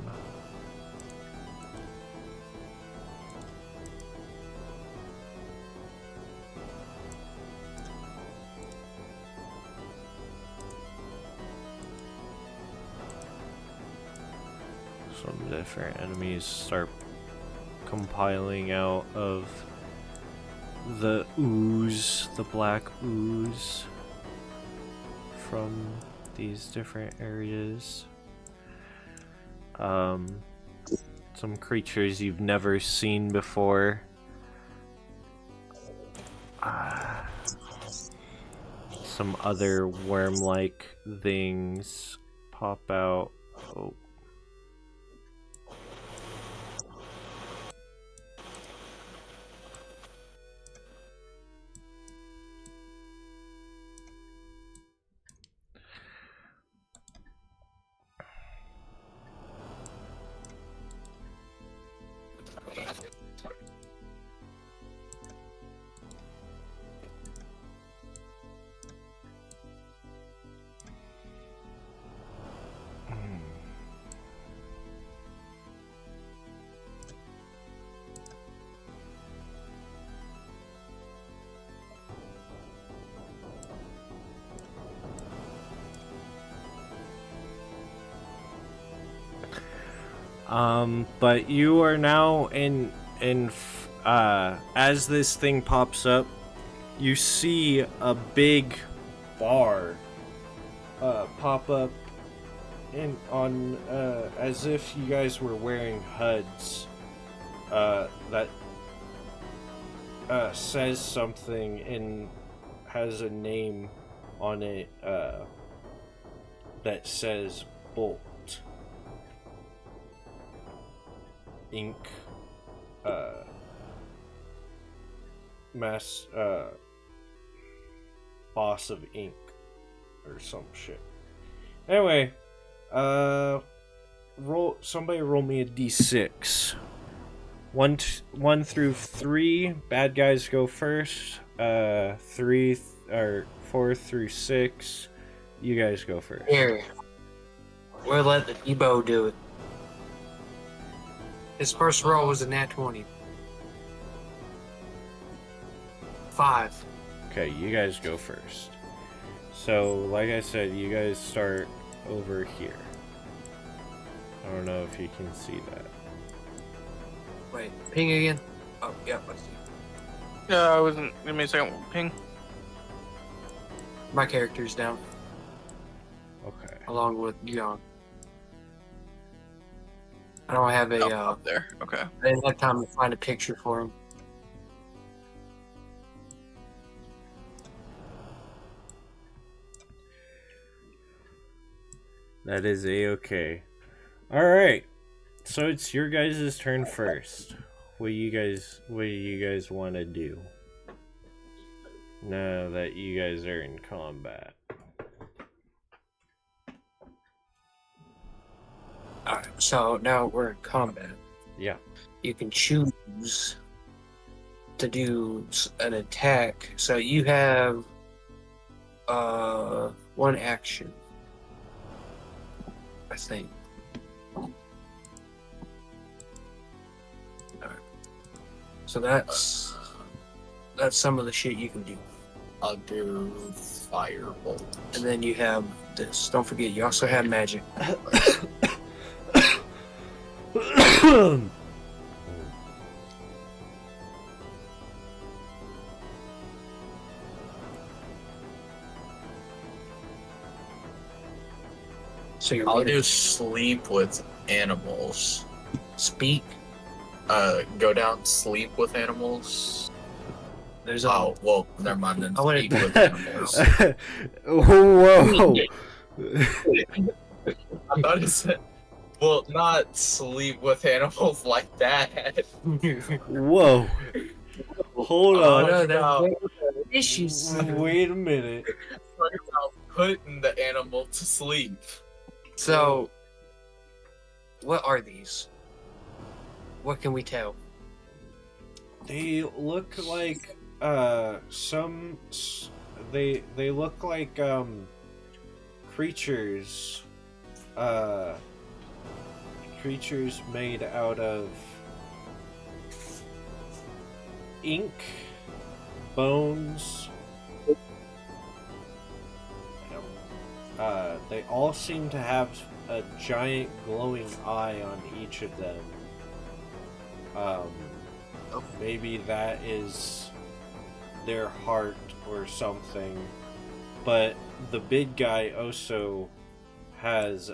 Some different enemies start compiling out of the ooze, the black ooze from these different areas. Some creatures you've never seen before. Some other worm-like things pop out. Oh. But you are now as this thing pops up, you see a big bar pop up on as if you guys were wearing HUDs that says something and has a name on it that says Bolt. Ink, boss of ink, or some shit. Anyway, somebody roll me a d6. 1 through 3, bad guys go first. 4 through 6, you guys go first. Here, we'll let the Debo do it. His first roll was a nat 20. 5. Okay, you guys go first. So, like I said, you guys start over here. I don't know if you can see that. Wait, ping again? Oh, yep, I see. Yeah, I wasn't. Give me a second. Ping. My character's down, Okay. along with John. I don't have a, Up there. Okay. I didn't have time to find a picture for him. That is a-okay. Alright. So it's your guys' turn first. What do you guys want to do? Now that you guys are in combat. Alright, so now we're in combat. Yeah. You can choose to do an attack. So you have one action, I think. Alright. So that's some of the shit you can do. I'll do firebolt. And then you have this. Don't forget, you also have magic. So you're I'll ready do to sleep with animals. speak. Go down sleep with animals. There's a Oh, well, never mind then. I wanna- Speak with animals. Whoa! I thought it said, well, not sleep with animals like that. Whoa! Hold Oh on. no, no. there's issues. Wait a minute. Talking about putting the animal to sleep. So, what are these? What can we tell? They look like they look like creatures creatures made out of ink, bones. They all seem to have a giant glowing eye on each of them. Maybe that is their heart or something. But the big guy also has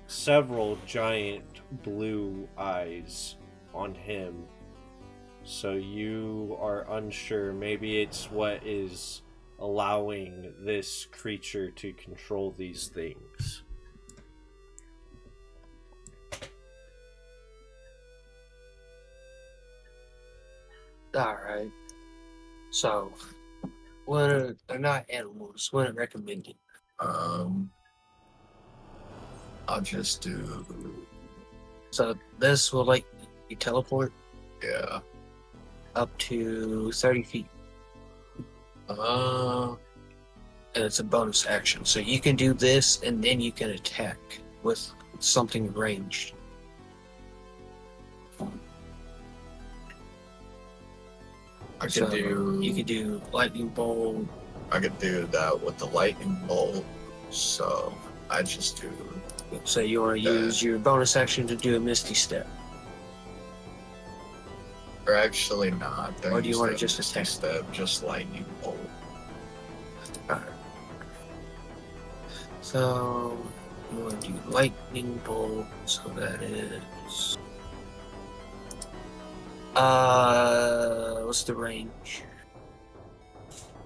several giant blue eyes on him. So you are unsure. Maybe it's what is allowing this creature to control these things. Alright. So, they're not animals. Wouldn't recommend it. I'll just do, So, this will let you teleport yeah. up to 30 feet. And it's a bonus action. So, you can do this and then you can attack with something ranged. I could So, do. You could do lightning bolt. I could do that with the lightning bolt. So I just do. So, you want to use your bonus action to do a misty step. Or actually not. Don't Or do you use wanna the just Misty attack? Step, just lightning bolt. Alright. So, you want to do lightning bolt. So, that is. What's the range?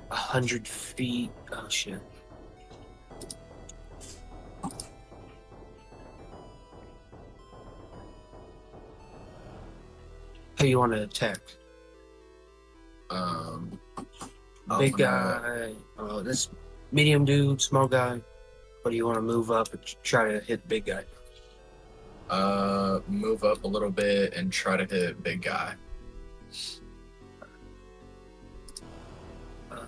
100 feet. Oh shit. How you want to attack? I'm Big gonna- guy. This medium dude, small guy. Or do you want to move up and try to hit big guy? Move up a little bit and try to hit big guy. Uh,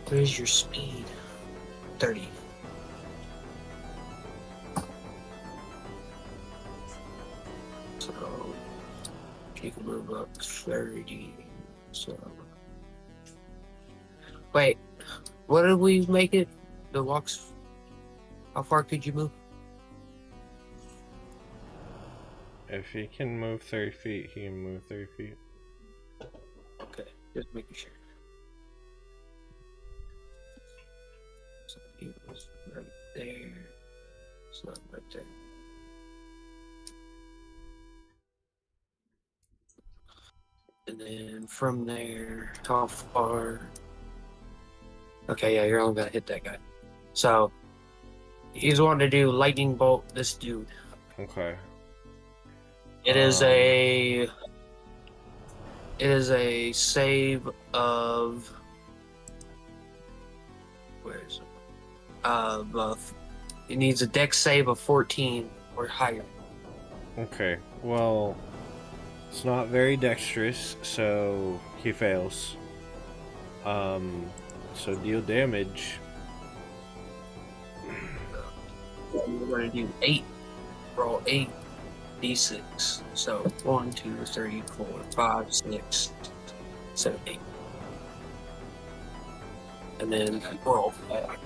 Where's your speed? 30. So, you can move up 30. So, wait, what did we make it? The walks? How far could you move? If he can move 30 feet, he can move 30 feet. Okay, just making sure. So he was right there. It's not right there. And then from there, how far? Okay, yeah, you're only gonna hit that guy. So He's wanting to do lightning bolt this dude. Okay. It is a save of where is it? It needs a dex save of 14 or higher. Okay. Well, it's not very dexterous, so he fails. So deal damage. We're going to do 8. Roll 8 d6. So 1, 2, 3, 4, 5, 6, 7, 8. And then roll 5.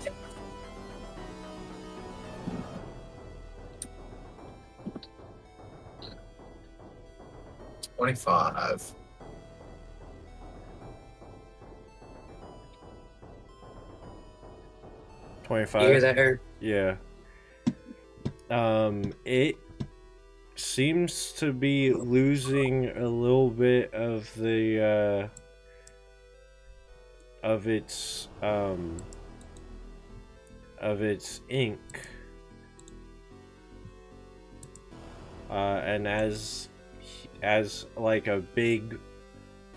$25. 25. You hear that, Aaron? Yeah. It seems to be losing a little bit of the of its ink. And as like a big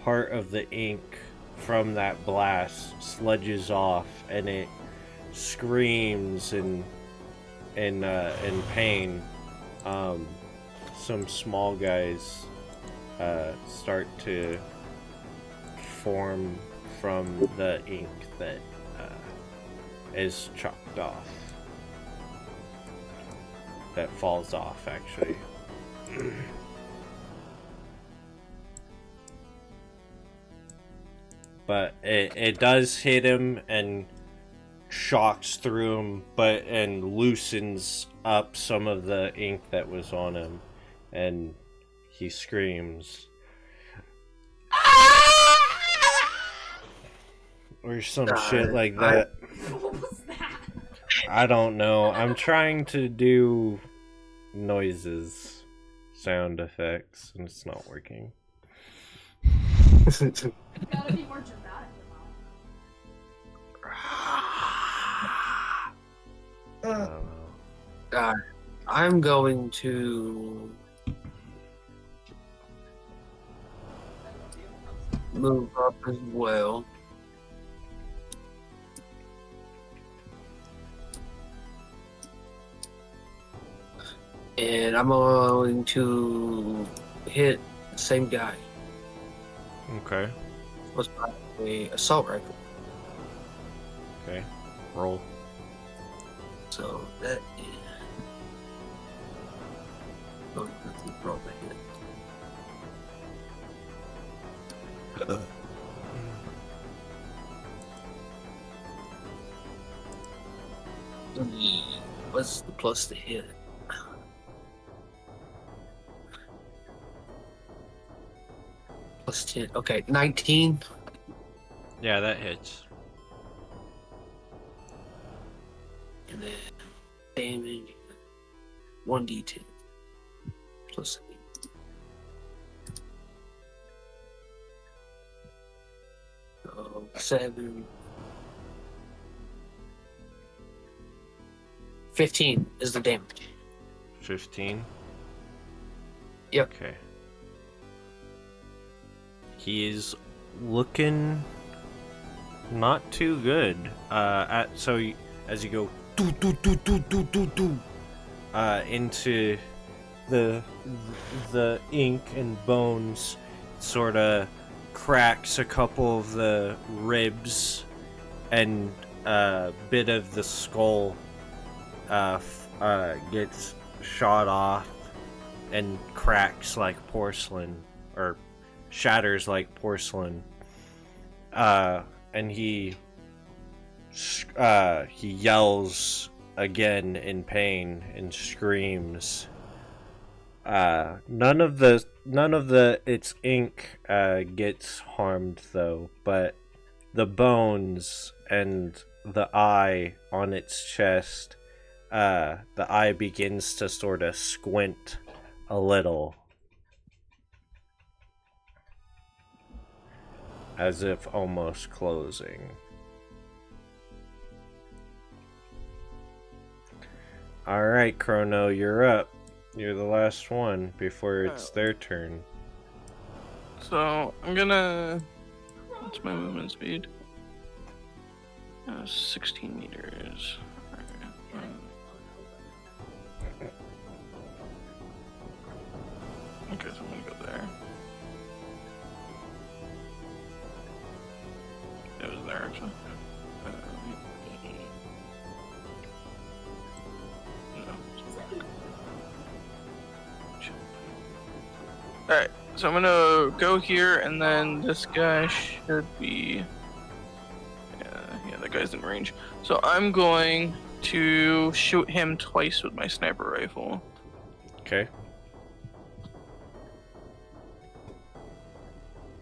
part of the ink from that blast sludges off, and it screams in pain. Some small guys start to form from the ink that is chopped off. That falls off, actually. But it does hit him and shocks through him, and loosens up some of the ink that was on him, and he screams, or some shit like that. What was that? I don't know. I'm trying to do noises, sound effects, and it's not working. You gotta be more dramatic I don't know. I'm going to move up as well. And I'm going to hit the same guy. Okay. Was my assault rifle. Okay. Roll. So that is. Oh, let's roll the hit. What's the plus to hit? Plus 10. Okay, 19. Yeah, that hits. And then damage 1d10 plus 8. So 7. 15 is the damage. 15? Yep. Okay. He is looking not too good. As you go do do do do do do do into the ink and bones, sort of cracks a couple of the ribs, and a bit of the skull gets shot off and cracks like porcelain, or shatters like porcelain. And he yells again in pain and screams. None of its ink gets harmed though, but the bones and the eye on its chest, the eye begins to sort of squint a little, as if almost closing. Alright, Crono, you're up. You're the last one before it's their turn. So I'm gonna. What's my movement speed? 16 meters. Okay, so I'm gonna go there. It was there actually. Alright, so I'm gonna go here, and then this guy should be. Yeah, that guy's in range. So I'm going to shoot him twice with my sniper rifle. Okay.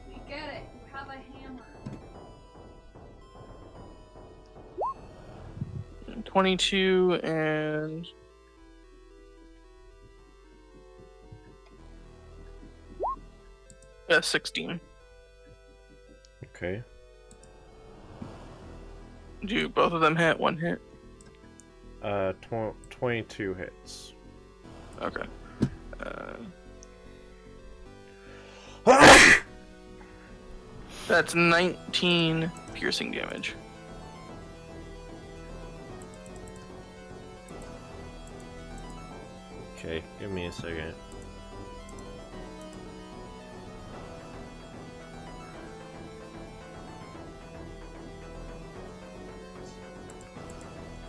We get it. You have a hammer. 22 and. Yeah, 16. Okay. Do both of them hit? One hit? 22 hits. Okay. That's 19 piercing damage. Okay, give me a second.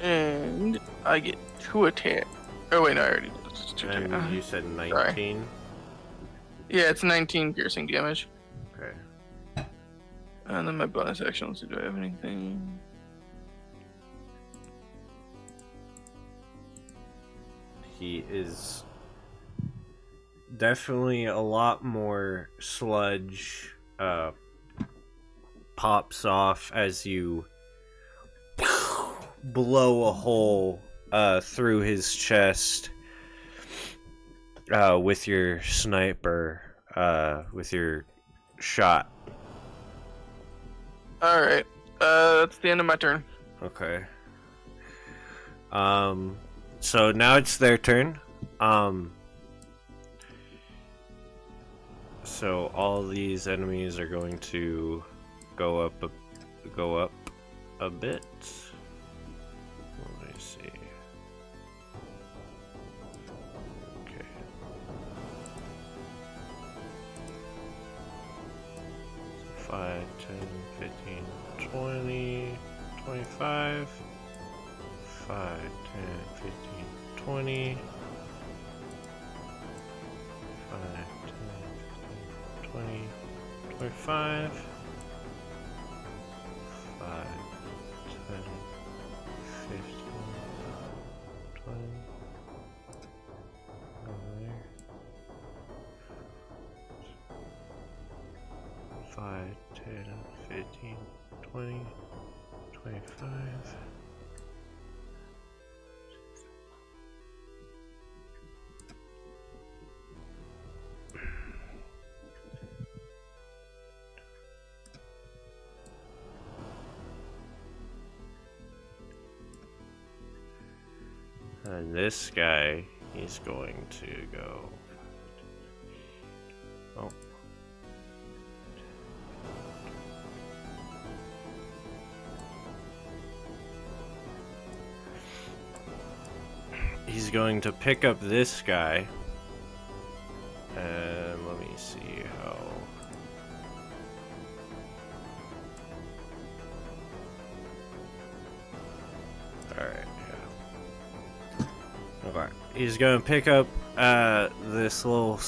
And I get 2 attack. Oh wait, no, I already did. It's 2 And attack. you said 19? Sorry. Yeah, it's 19 piercing damage. Okay. And then my bonus action, let's see, do I have anything? He is definitely a lot more sludge pops off as you blow a hole through his chest with your sniper, with your shot. Alright, that's the end of my turn. Okay. So now it's their turn. So all these enemies are going to go up a bit. Let me see. Okay. So 5, 10, 15, 20, 25. 5, 10, 15, 20. 5, 10, 15, 20, 25. 5, 10, 15, 20. Over there. 5, 10, 15, 20, 25. And this guy, he's going to go. Oh. He's going to pick up this guy. And let me see how. Alright, yeah. Okay. He's going to pick up this little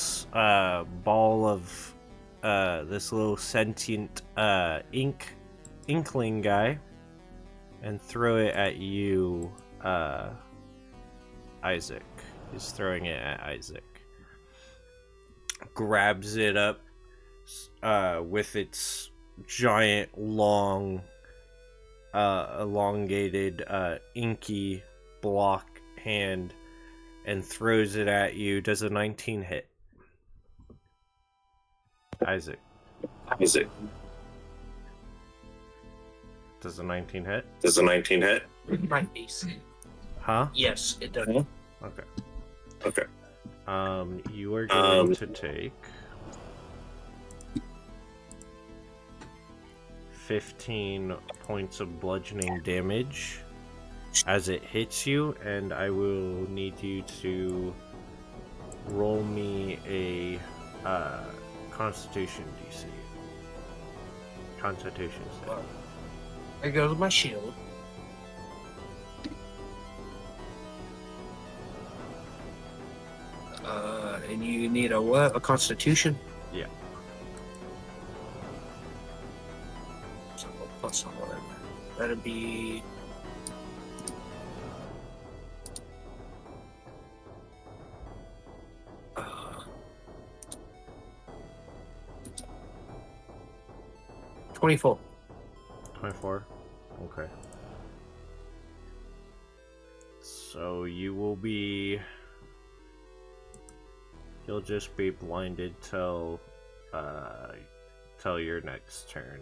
ball of this little sentient inkling guy and throw it at you, Isaac. He's throwing it at Isaac. Grabs it up with its giant, long, elongated, inky block hand and throws it at you. Does a 19 hit? Isaac. Isaac. Does a 19 hit? Does a 19 hit? My face. Huh? Yes, it does. Okay. Okay. You are going to take 15 points of bludgeoning damage as it hits you, and I will need you to roll me a Constitution DC. Constitution save. There goes my shield. And you need a what? A Constitution? Yeah. So plus 11. That'd be. Uh, 24. 24? Okay. So you will be... You'll just be blinded till your next turn.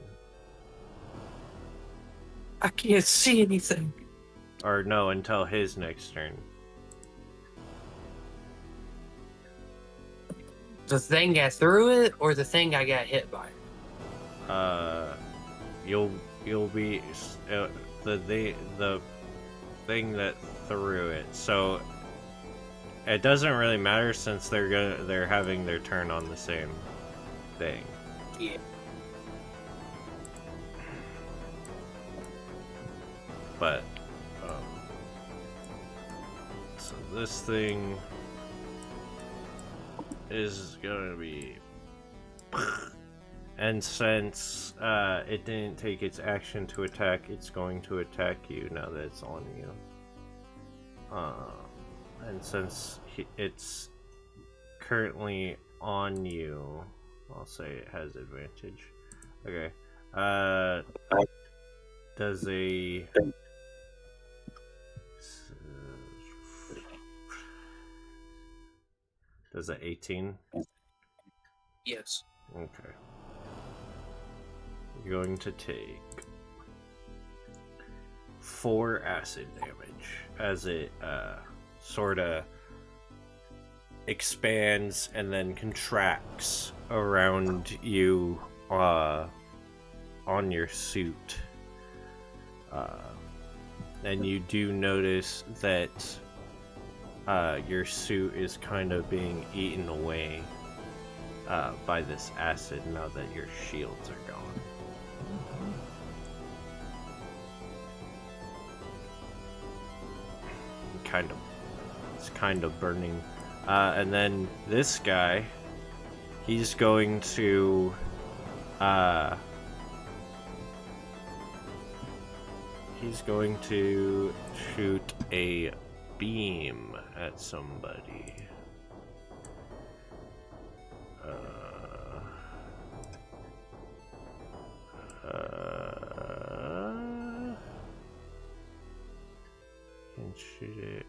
I can't see anything. Or no, until his next turn. The thing got through it, or the thing I got hit by? You'll be the thing that threw it. So it doesn't really matter since they're having their turn on the same thing. Yeah. But so this thing is gonna be, and since it didn't take its action to attack, it's going to attack you now that it's on you. And since it's currently on you, I'll say it has advantage. Okay. Does a does a 18? Yes. Okay. You're going to take 4 acid damage as it sort of expands and then contracts around you on your suit. And you do notice that your suit is kind of being eaten away by this acid now that your shields are gone. It's kind of burning. And then this guy, he's going to shoot a beam at somebody. Can shoot it.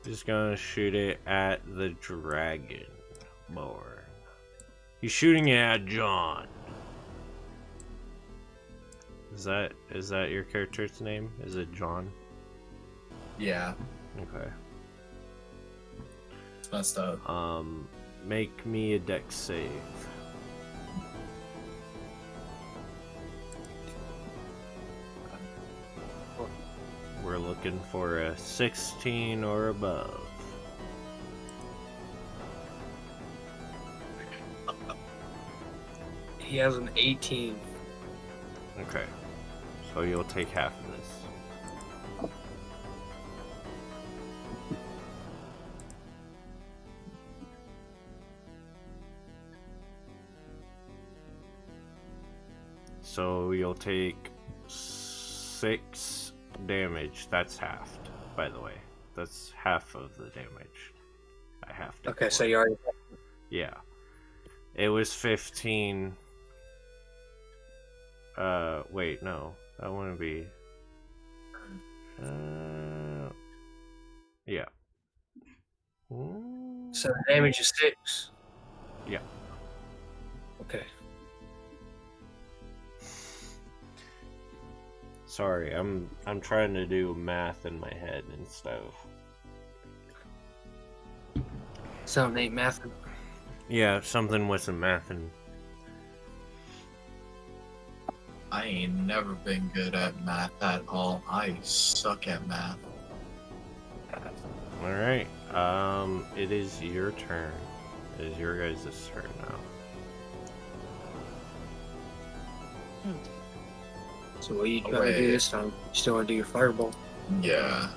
Just gonna shoot it at the Dragonborn. He's shooting it at John. Is that your character's name? Is it John? Yeah, Okay. it's messed up. Make me a dex save. We're looking for a 16 or above. He has an 18. Okay. So you'll take half of this. So you'll take 6 damage. That's halved, by the way. That's half of the damage. I have to. Okay, so you already. Yeah. It was 15. Wait, no. That wouldn't be. Yeah. So the damage is 6. Yeah. Okay. Sorry, I'm trying to do math in my head instead of. Something ain't math. Yeah, something wasn't mathing. I ain't never been good at math at all. I suck at math. All right. It is your turn. It is your guys' turn now. So what are you trying to do this time? You still want to do your fireball? Yeah.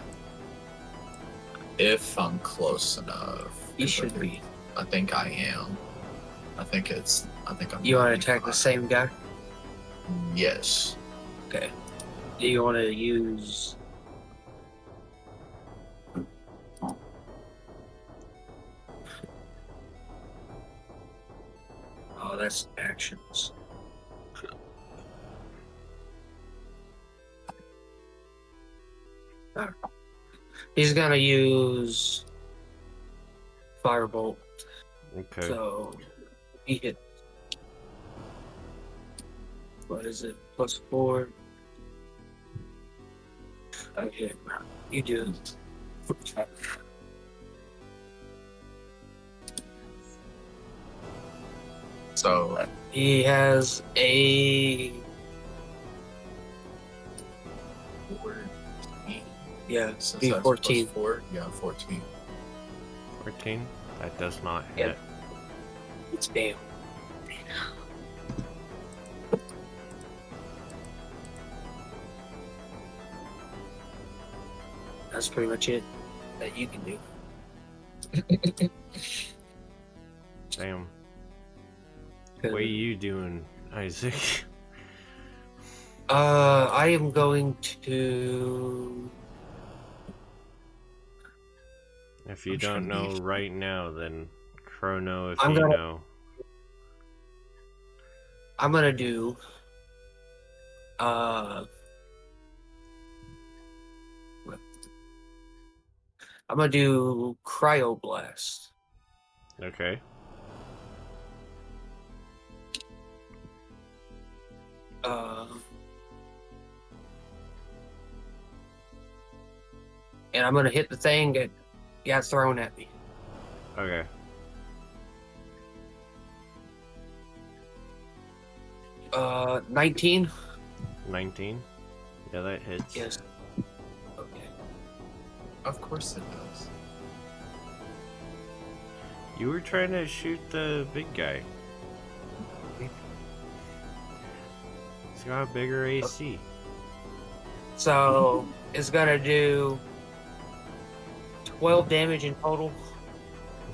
If I'm close enough. You should be. I think I am. I think I'm. You want to attack 95. the same guy? Yes. Okay. Do you want to use... Oh, that's actions. Alright. He's gonna use Firebolt. Okay. So he hit. What is it? +4. Okay, you do. So He has a 14. yeah, Since be that's 14. +4, yeah, 14. 14. That does not hit. Yep. It's damn. That's pretty much it that you can do. Damn. What are you doing, Isaac? I am going to. If you I'm don't trying to know be- right now, then Crono if I'm you gonna- know. I'm gonna do. I'm gonna do Cryoblast. Okay. And I'm gonna hit the thing that got thrown at me. Okay. Uh, 19. 19. Yeah, that hits. Yes. Okay. Of course it does. You were trying to shoot the big guy. He's got a bigger AC. So it's gonna do 12 damage in total.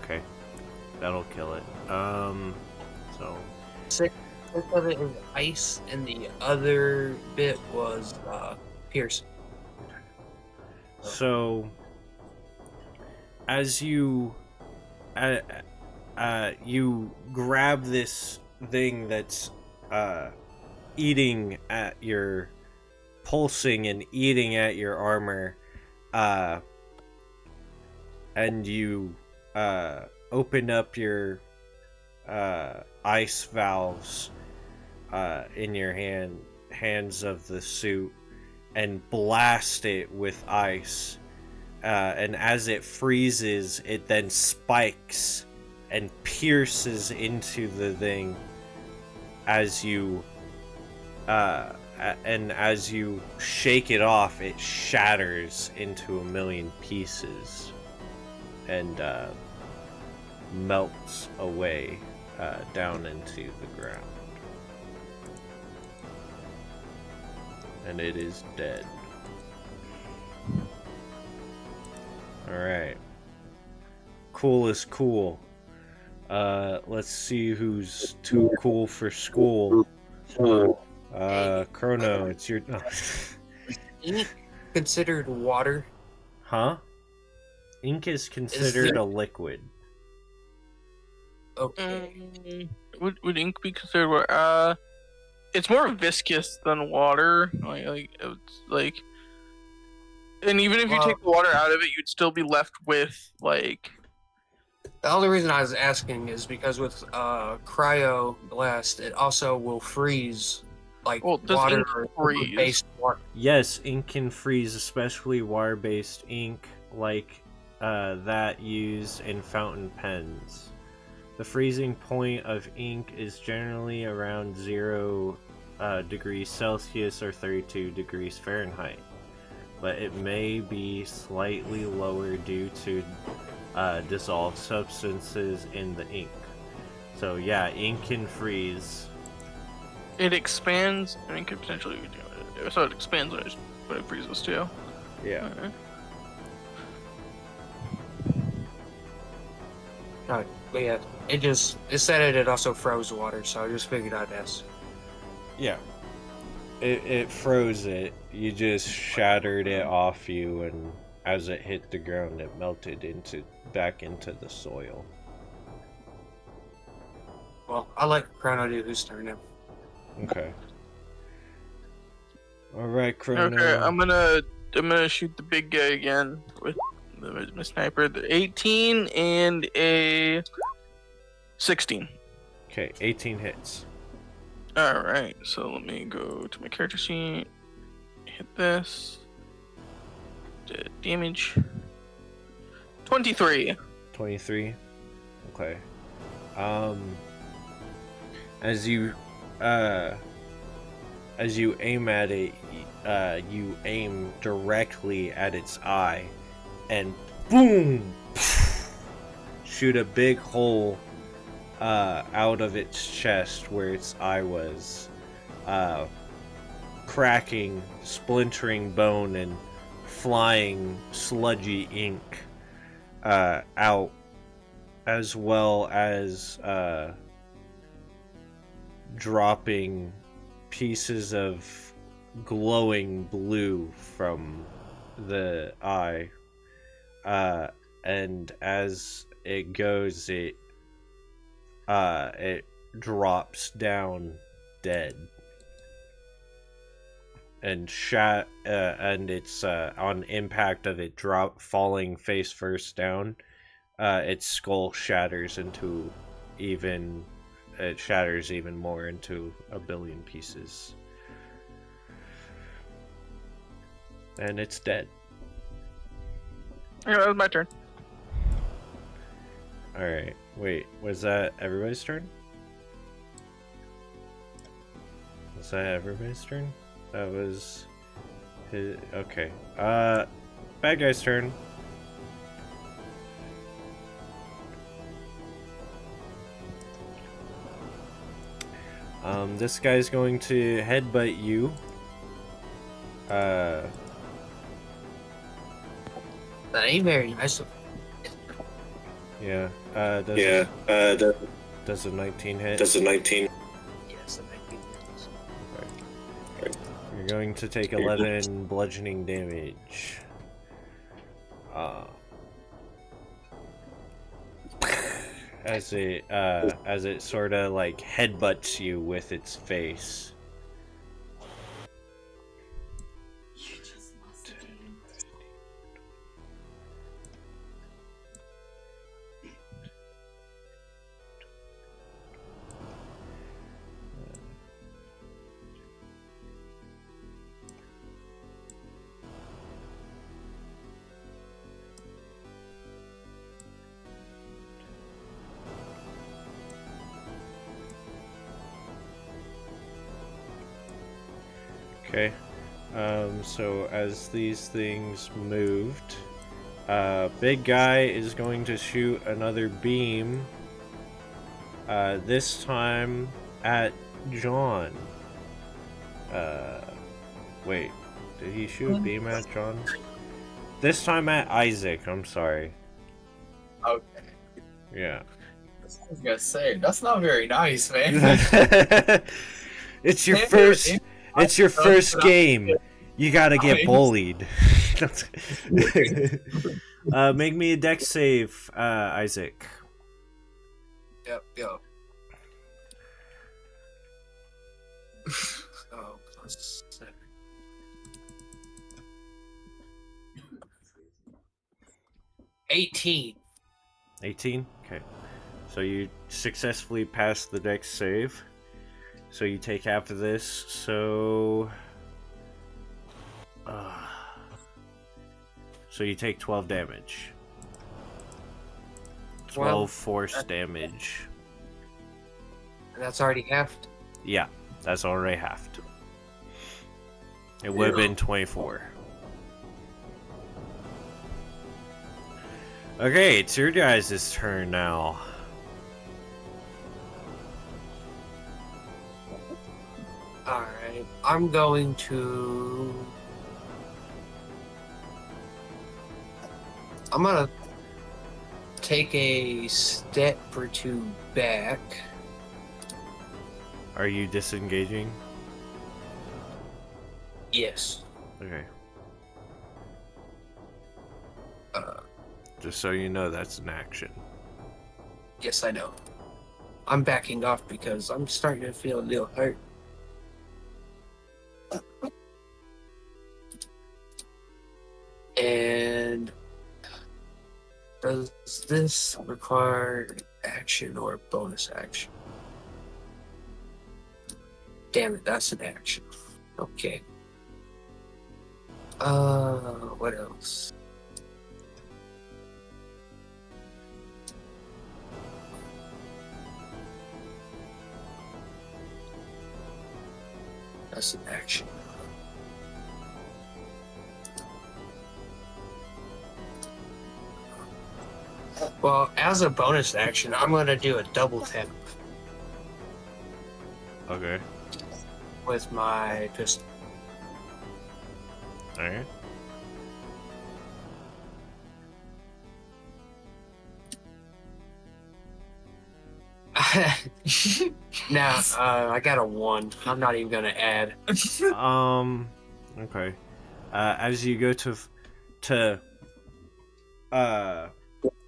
Okay. That'll kill it. So 6 of it is ice, and the other bit was piercing. So, as you you grab this thing that's eating at your pulsing and eating at your armor, and you open up your ice valves in your hands of the suit and blast it with ice, and as it freezes, it then spikes and pierces into the thing as you and as you shake it off, it shatters into a million pieces and melts away down into the ground. And it is dead. Alright. Cool is cool. Let's see who's too cool for school. Crono, it's your... Ink considered water? Huh? Ink is considered a liquid. Okay. Would ink be considered water? It's more viscous than water. Like, and even if you take the water out of it, you'd still be left with like. The only reason I was asking is because with Cryo Blast, it also will freeze like Well, does water ink or freeze? based water. Yes, ink can freeze, especially water-based ink like that used in fountain pens. The freezing point of ink is generally around 0 degrees Celsius or 32 degrees Fahrenheit, but it may be slightly lower due to dissolved substances in the ink. So yeah, ink can freeze. It expands. I mean, could potentially. So it expands when it freezes too. Yeah. Alright. No, but yeah, it said it also froze water, so I just figured I'd ask. Yeah. It froze it. You just shattered it off you, and as it hit the ground, it melted back into the soil. Well, I'll let Crono do his turn now. Okay. All right, Crono. Okay, I'm gonna shoot the big guy again with my sniper. The 18 and a 16. Okay, 18 hits. All right, so let me go to my character sheet. Hit this. The damage. 23. 23. Okay. As you aim at it, you aim directly at its eye, and boom! Shoot a big hole out of its chest where its eye was, cracking, splintering bone, and flying sludgy ink out, as well as dropping pieces of glowing blue from the eye, and as it goes, it drops down dead, and it's on impact of it falling face first down, its skull shatters even more into a billion pieces. And it's dead. Yeah, that was my turn. Alright, wait, was that everybody's turn? Was that everybody's turn? That was his. Okay. Bad guy's turn. This guy's going to headbutt you. That ain't very nice. Yeah. Does a 19 hit? Does a 19? Yes, that might be nice. You're going to take 11 bludgeoning damage. As it sort of like headbutts you with its face. You just lost a game. Okay. So as these things moved, big guy is going to shoot another beam. This time at John. Wait, did he shoot a beam at John? This time at Isaac. I'm sorry. Okay. Yeah. That's what I was gonna say. That's not very nice, man. It's your first. It's your first game. You gotta get bullied. Make me a dex save, Isaac. Yep, go. Oh, +7. 18. 18? Okay. So you successfully passed the dex save. So you take half of this, so... so you take 12 damage. 12 force damage. And that's already halved. Yeah, that's already halved. It would have been 24. Okay, it's your guys' turn now. Alright, I'm going to... I'm gonna take a step or two back. Are you disengaging? Yes. Okay. Just so you know, that's an action. Yes, I know. I'm backing off because I'm starting to feel a little hurt. And does this require action or bonus action? Damn it, that's an action. Okay. What else? That's an action. Well, as a bonus action, I'm gonna do a double tap Okay. with my pistol. Alright. Now, I got a 1. I'm not even gonna add. Okay. As you go to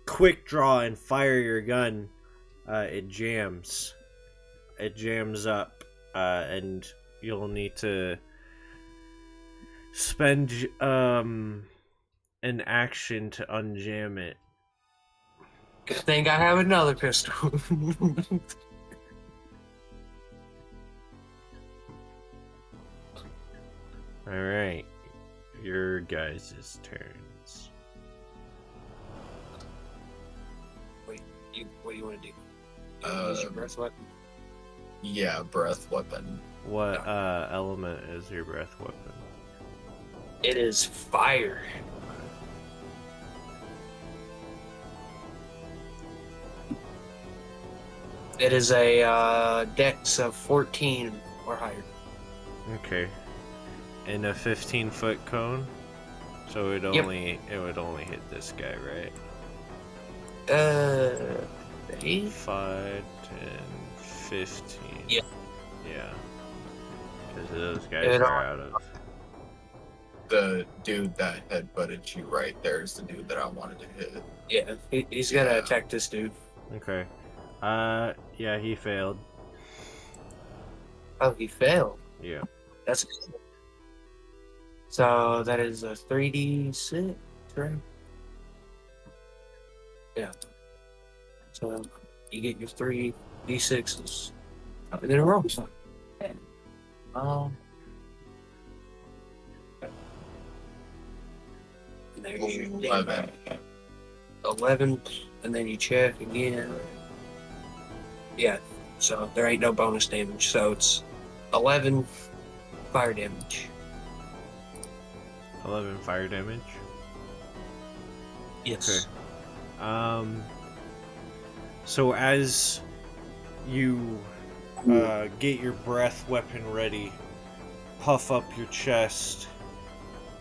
quick draw and fire your gun, it jams. It jams up, and you'll need to spend an action to unjam it. Good thing I have another pistol. Alright. Your guys' turns. What do you want to do? Uh, Use your breath weapon? Yeah, breath weapon. What element is your breath weapon? It is fire. It is a dex of 14 or higher. Okay. In a 15-foot cone? So it Yep. would only hit this guy, right? 8? 5, 10, 15. Yeah. Yeah. Because those guys It are out of... The dude that headbutted you right there is the dude that I wanted to hit. Yeah, he's gonna Yeah. attack this dude. Okay. Yeah, he failed. Oh, he failed. Yeah. That's good. So that is a 3d6, right? Yeah. So you get your 3d6s. And then it rolls. And there's your 11. 11, and then you check again. Yeah, so there ain't no bonus damage, so it's 11 fire damage. 11 fire damage. Yes. So as you get your breath weapon ready, puff up your chest,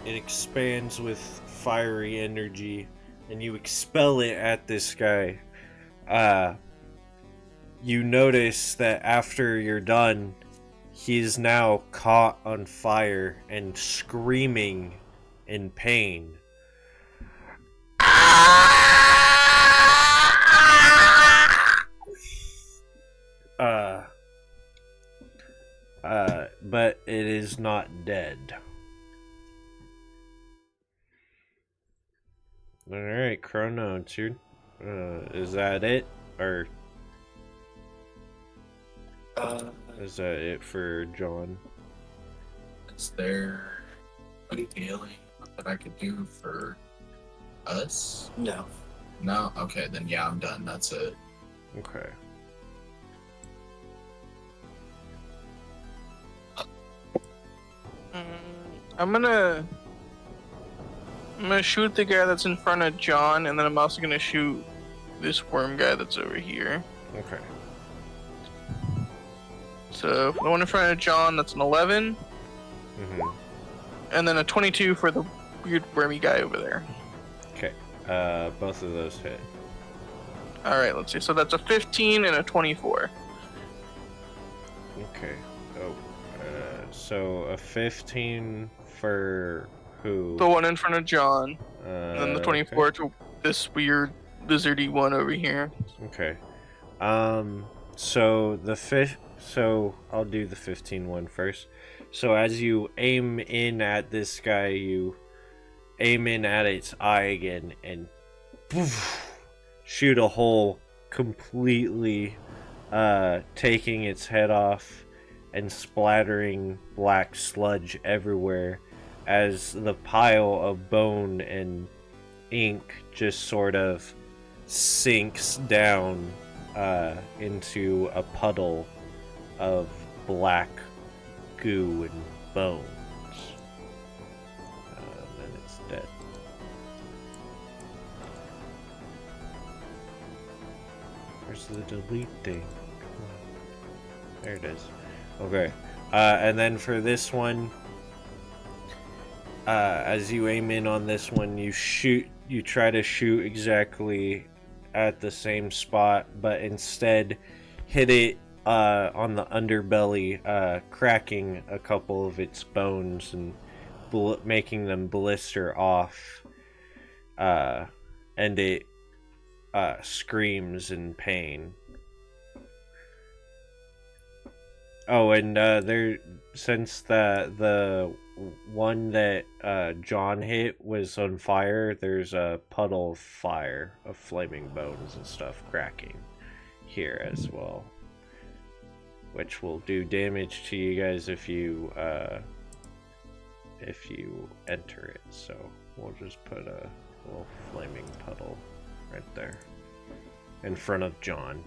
it expands with fiery energy, and you expel it at this guy. You notice that after you're done, he is now caught on fire and screaming in pain. But it is not dead. Alright, Crono, it's your... is that it? Or... Is that it for John? Is there any healing that I could do for us? No. No? Okay, then yeah, I'm done. That's it. Okay. I'm gonna shoot the guy that's in front of John, and then I'm also gonna shoot this worm guy that's over here. Okay. So the one in front of John, that's an 11, Mm-hmm. and then a 22 for the weird wormy guy over there. Okay. Both of those hit. All right, let's see. So that's a 15 and a 24. Okay. Oh. So a 15 for who? The one in front of John, and then the 24 Okay. to this weird lizardy one over here. Okay. So the So I'll do the 15 one first. So as you aim in at this guy, you aim in at its eye again and poof, shoot a hole, completely taking its head off and splattering black sludge everywhere as the pile of bone and ink just sort of sinks down into a puddle of black goo and bones. Then it's dead. Where's the delete thing? Come on. There it is. Okay. And then for this one, as you aim in on this one, you try to shoot exactly at the same spot, but instead hit it on the underbelly, cracking a couple of its bones and making them blister off, and it screams in pain. Oh, and since the one that John hit was on fire, there's a puddle of fire of flaming bones and stuff cracking here as well, which will do damage to you guys if you enter it. So we'll just put a little flaming puddle right there in front of John.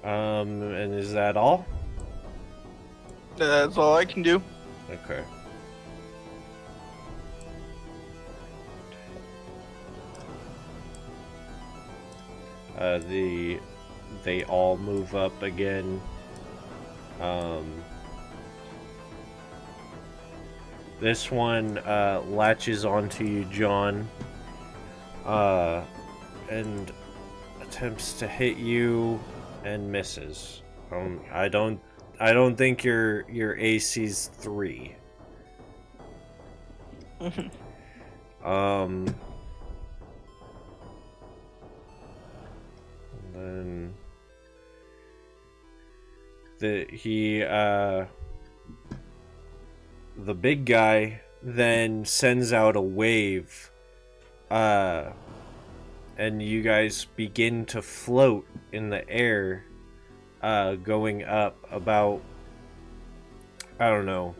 And is that all? That's all I can do. Okay. They all move up again. This one latches onto you, John, and attempts to hit you and misses. I don't think your AC's 3. And then the big guy then sends out a wave, and you guys begin to float in the air, going up about, I don't know,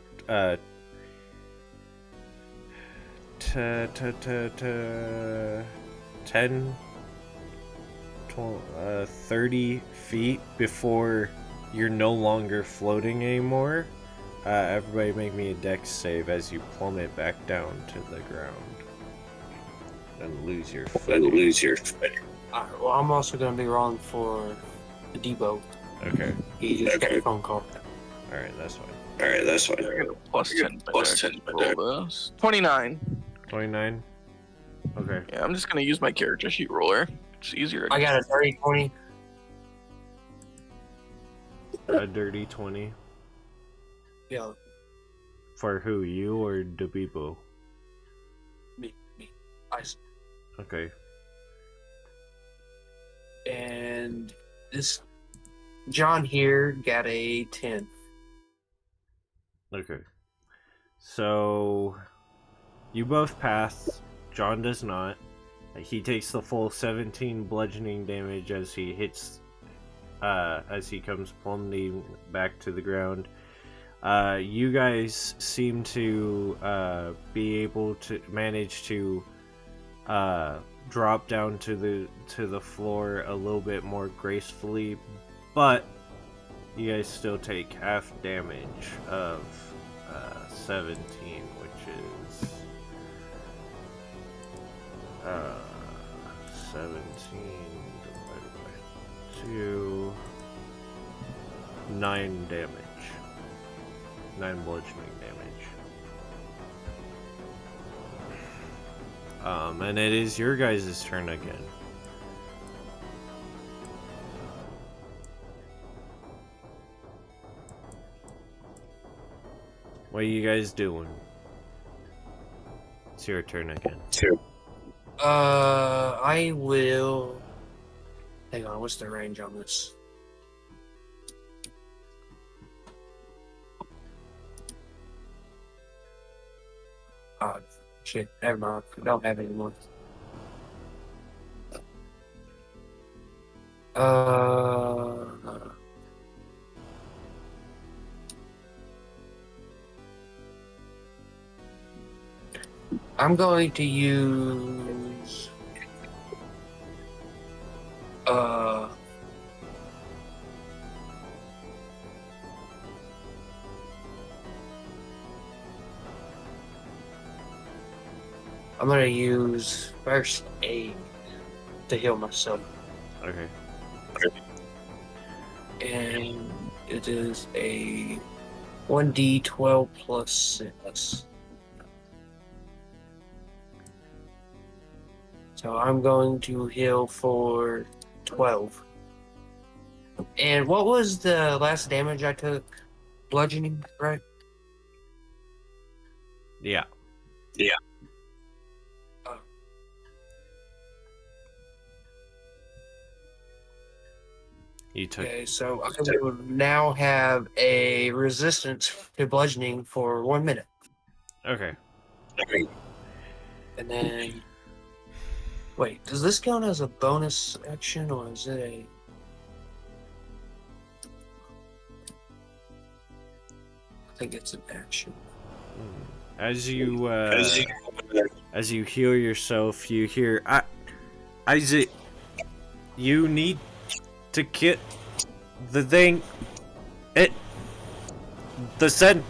10, 12, 30 feet before you're no longer floating anymore. Everybody make me a dex save as you plummet back down to the ground and lose your footing. Alright, well, I'm also going to be rolling for the Debo. Okay. He just got a phone call. Alright, that's fine. I got a plus 10. Plus 10. Roll this. 29. 29? Okay. Yeah, I'm just gonna use my character sheet roller. It's easier. I got a 30-20. A dirty 20. Yeah, For who, you or Dabibo? me. Ice. Okay. And this John here got a 10. Okay. So you both pass. John does not. He takes the full 17 bludgeoning damage as he hits, as he comes plummeting back to the ground. You guys seem to be able to manage to drop down to the floor a little bit more gracefully, but you guys still take half damage of 17, which is 17 divided by 2, 9 damage. 9 bludgeoning damage. And it is your guys' turn again. What are you guys doing? It's your turn again. I will. Hang on, what's the range on this? Oh, shit, never mind. I don't have any more. I'm going to use I'm gonna use first aid to heal myself. Okay. And it is a 1d12 plus 6. So I'm going to heal for 12. And what was the last damage I took? Bludgeoning, right? Yeah. Oh. You took. Okay, so I will now have a resistance to bludgeoning for 1 minute. Okay. And then... Wait, does this count as a bonus action, or is it a... I think it's an action. As you heal yourself, you hear, Isaac, you need to get the thing. The center.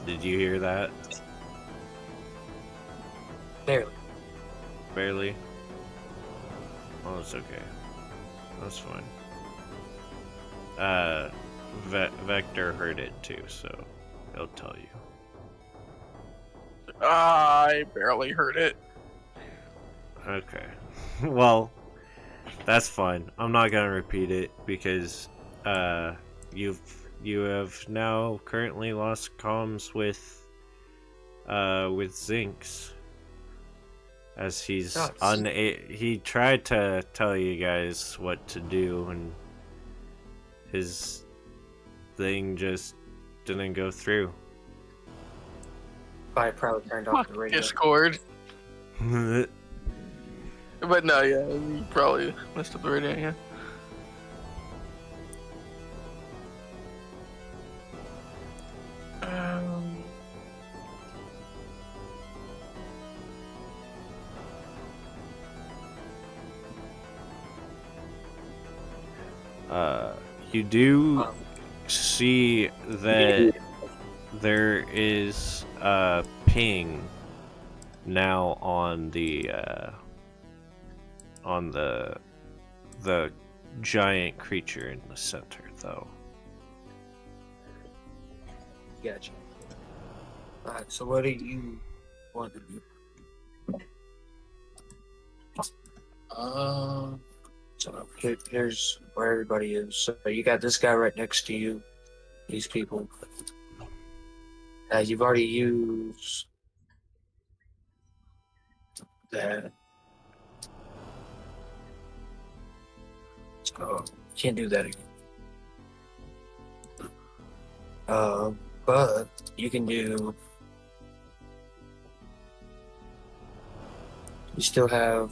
Did you hear that? Barely. Barely. Oh, it's okay. That's fine. Vector heard it too, so he'll tell you. I barely heard it. Okay. Well, that's fine. I'm not gonna repeat it because you have now currently lost comms with Zinx. As he's he tried to tell you guys what to do, and his thing just didn't go through. I probably turned off the Fuck radio. Discord. But no, yeah, you probably messed up the radio, yeah. You do see that there is a ping now on the giant creature in the center, though. Gotcha. Alright, so what do you want to do? So here's where everybody is. So you got this guy right next to you. These people. You've already used that. So Can't do that again. But you can do. You still have.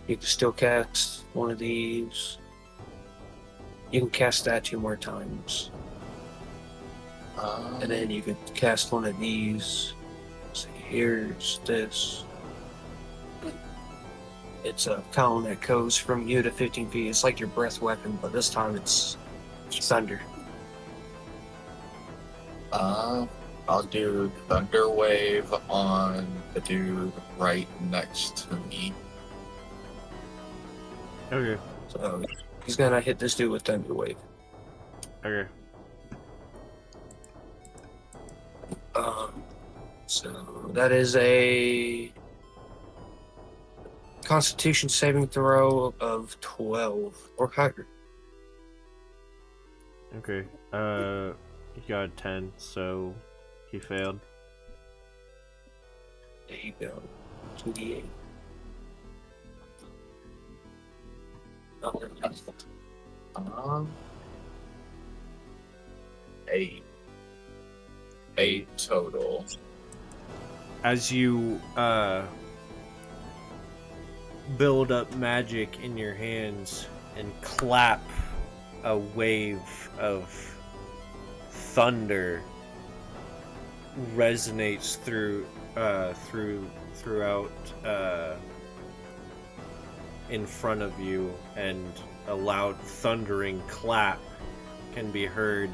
You can still cast one of these. You can cast that 2 more times. And then you can cast one of these. So here's this. It's a cone that goes from you to 15 feet. It's like your breath weapon, but this time it's thunder. I'll do Thunder Wave on the dude right next to me. Okay. So he's gonna hit this dude with Thunder Wave. Okay. So that is a Constitution saving throw of 12 or higher. Okay. He got a 10, so he failed. There you go. 2d8. Oh, 8. 8 total. As you build up magic in your hands and clap, a wave of thunder resonates throughout in front of you, and a loud thundering clap can be heard,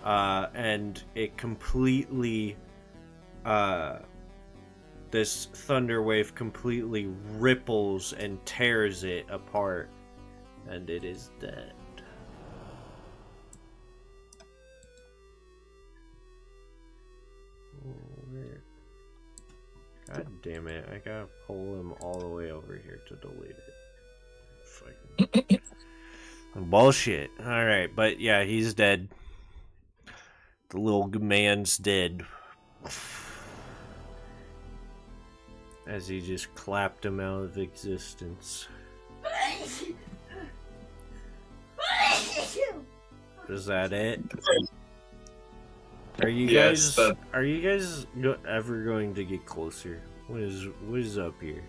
and it completely this thunder wave completely ripples and tears it apart, and it is dead. Weird. God damn it, I gotta pull him all the way over here to delete it. Fucking bullshit. Alright, but yeah, he's dead. The little man's dead. As he just clapped him out of existence. Is that it? Are you Yes, guys? Are you guys ever going to get closer? What is up here?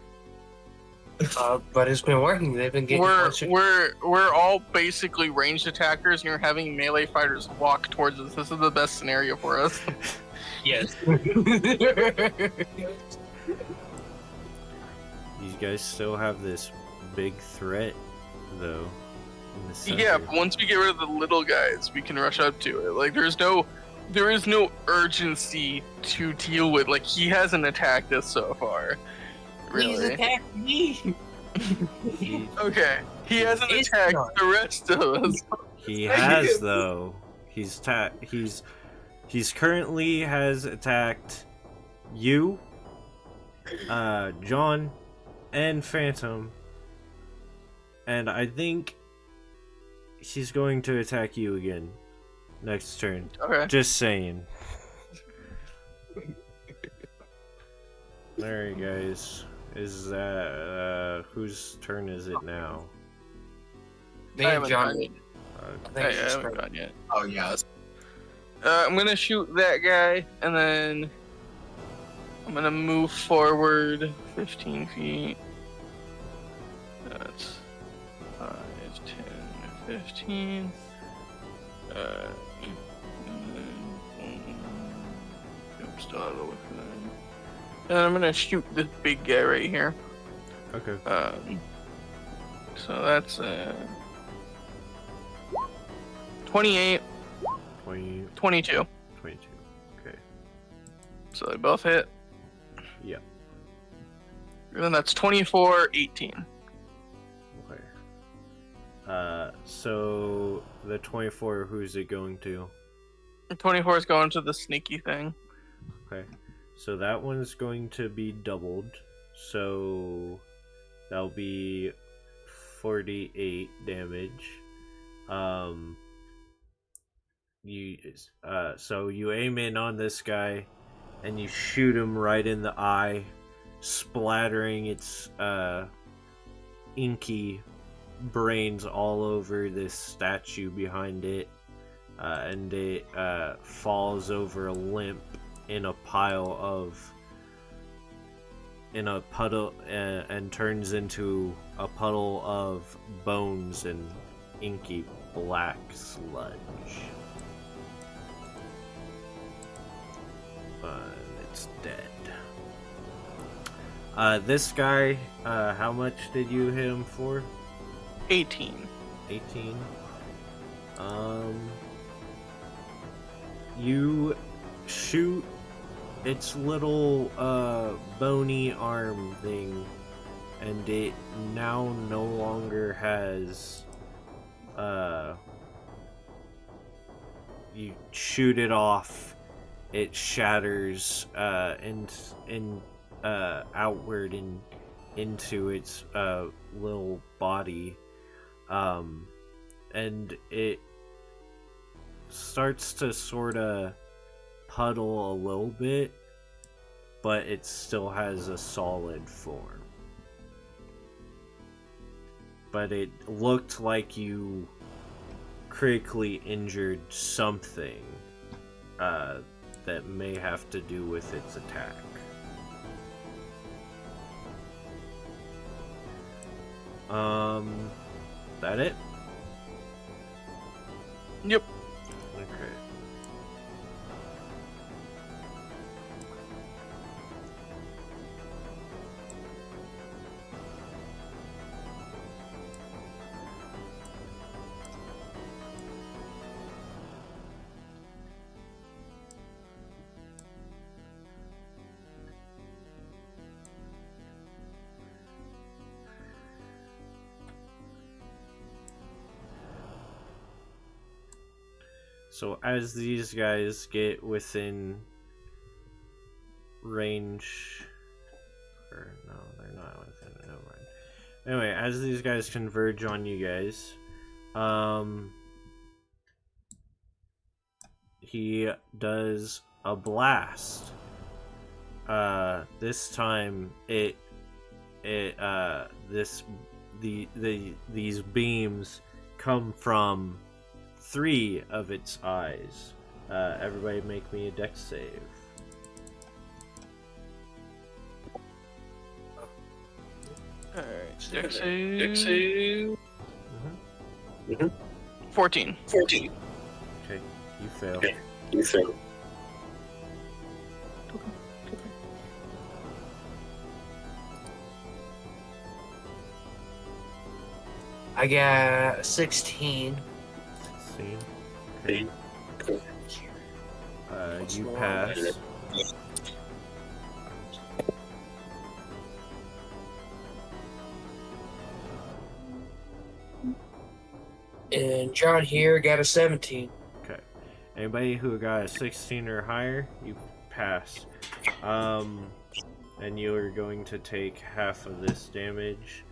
but it's been working. They've been getting closer. We're all basically ranged attackers, and you're having melee fighters walk towards us. This is the best scenario for us. Yes. These guys still have this big threat, though. In the center. Yeah, but once we get rid of the little guys, we can rush up to it. Like, there is no urgency to deal with. Like, he hasn't attacked us so far. Really? He's attacked me. Okay, he hasn't It's attacked not. the rest of us. He has, though. He's currently has attacked you, John, and Phantom, and I think he's going to attack you again next turn. Okay. Just saying. Alright, guys. Is that whose turn is it now? Me I and haven't John. done it. I think I it's haven't gone yet. Oh, yes. I'm gonna shoot that guy, and then I'm gonna move forward 15 feet. That's 5, 10, 15. I'm still out of the way for that. And I'm gonna shoot this big guy right here. Okay. So that's 28, 20, 22. 22. Okay. So they both hit. Yep. And then that's 24, 18. Okay. So the 24, who's it going to? 24 is going to the sneaky thing. Okay. So that one's going to be doubled. So that'll be 48 damage. Mm-hmm. So you aim in on this guy and you shoot him right in the eye, splattering its inky brains all over this statue behind it, and it falls over limp in a puddle and turns into a puddle of bones and inky black sludge. And it's dead. This guy, how much did you hit him for? 18. 18. You shoot its little bony arm thing, and it now no longer has you shoot it off, it shatters outward into its little body, and it starts to sort of puddle a little bit, but it still has a solid form. But it looked like you critically injured something that may have to do with its attack. That it? Yep. Okay. So as these guys get within range, or no, they're not within. No mind. Anyway, as these guys converge on you guys, he does a blast. This time these beams come from 3 of its eyes. Everybody make me a dex save. Alright, dex save. 14. Okay, you fail. I got 16. Okay. You pass. And John here got a 17. Okay. Anybody who got a 16 or higher, you pass. And you are going to take half of this damage.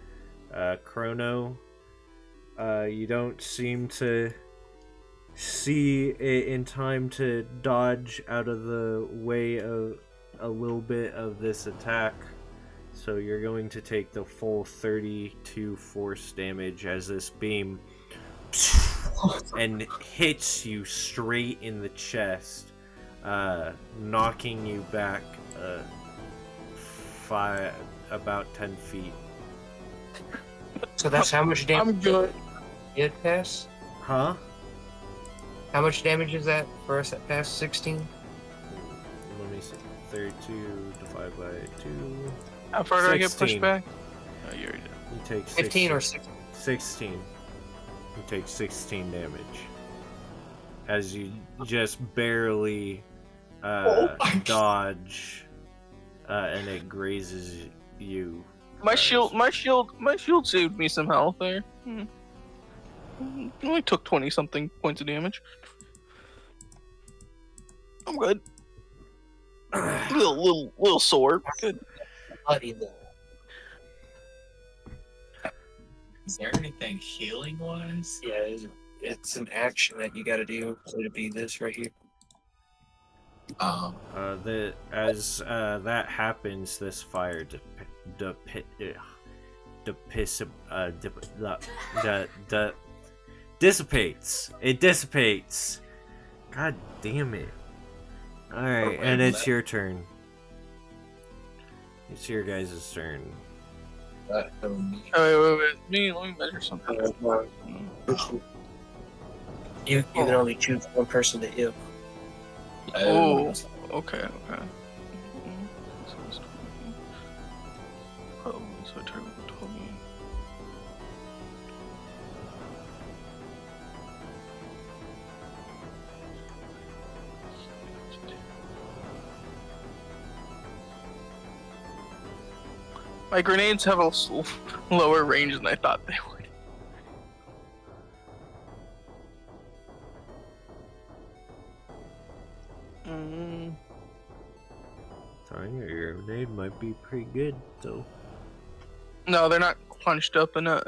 Crono, you don't seem to see it in time to dodge out of the way of a little bit of this attack, so you're going to take the full 32 force damage as this beam and hits you straight in the chest, knocking you back about 10 feet. So that's how much damage I'm good. did pass? Huh? How much damage is that for us that passed 16? Let me see. 32 divided by 2. How far do I get 16. pushed back? Oh, you're dead. You take 15 or 16? 16. You take 16 damage. As you just barely dodge, and it grazes you. My shield saved me some health there. Only took 20 something points of damage. I'm good. little sore. Good. Bloody though. Is there anything healing wise? Yeah, it's an action that you gotta do. So it'd be this right here. As that happens, this fire dissipates. It dissipates. God damn it! All right, and it's your turn. It's your guys' turn. Wait. Let me measure something. You can only choose one person to heal. Oh, okay. Oh, so turn 12. My grenades have a lower range than I thought they would. Tanya, your grenade might be pretty good, though. No, they're not bunched up enough.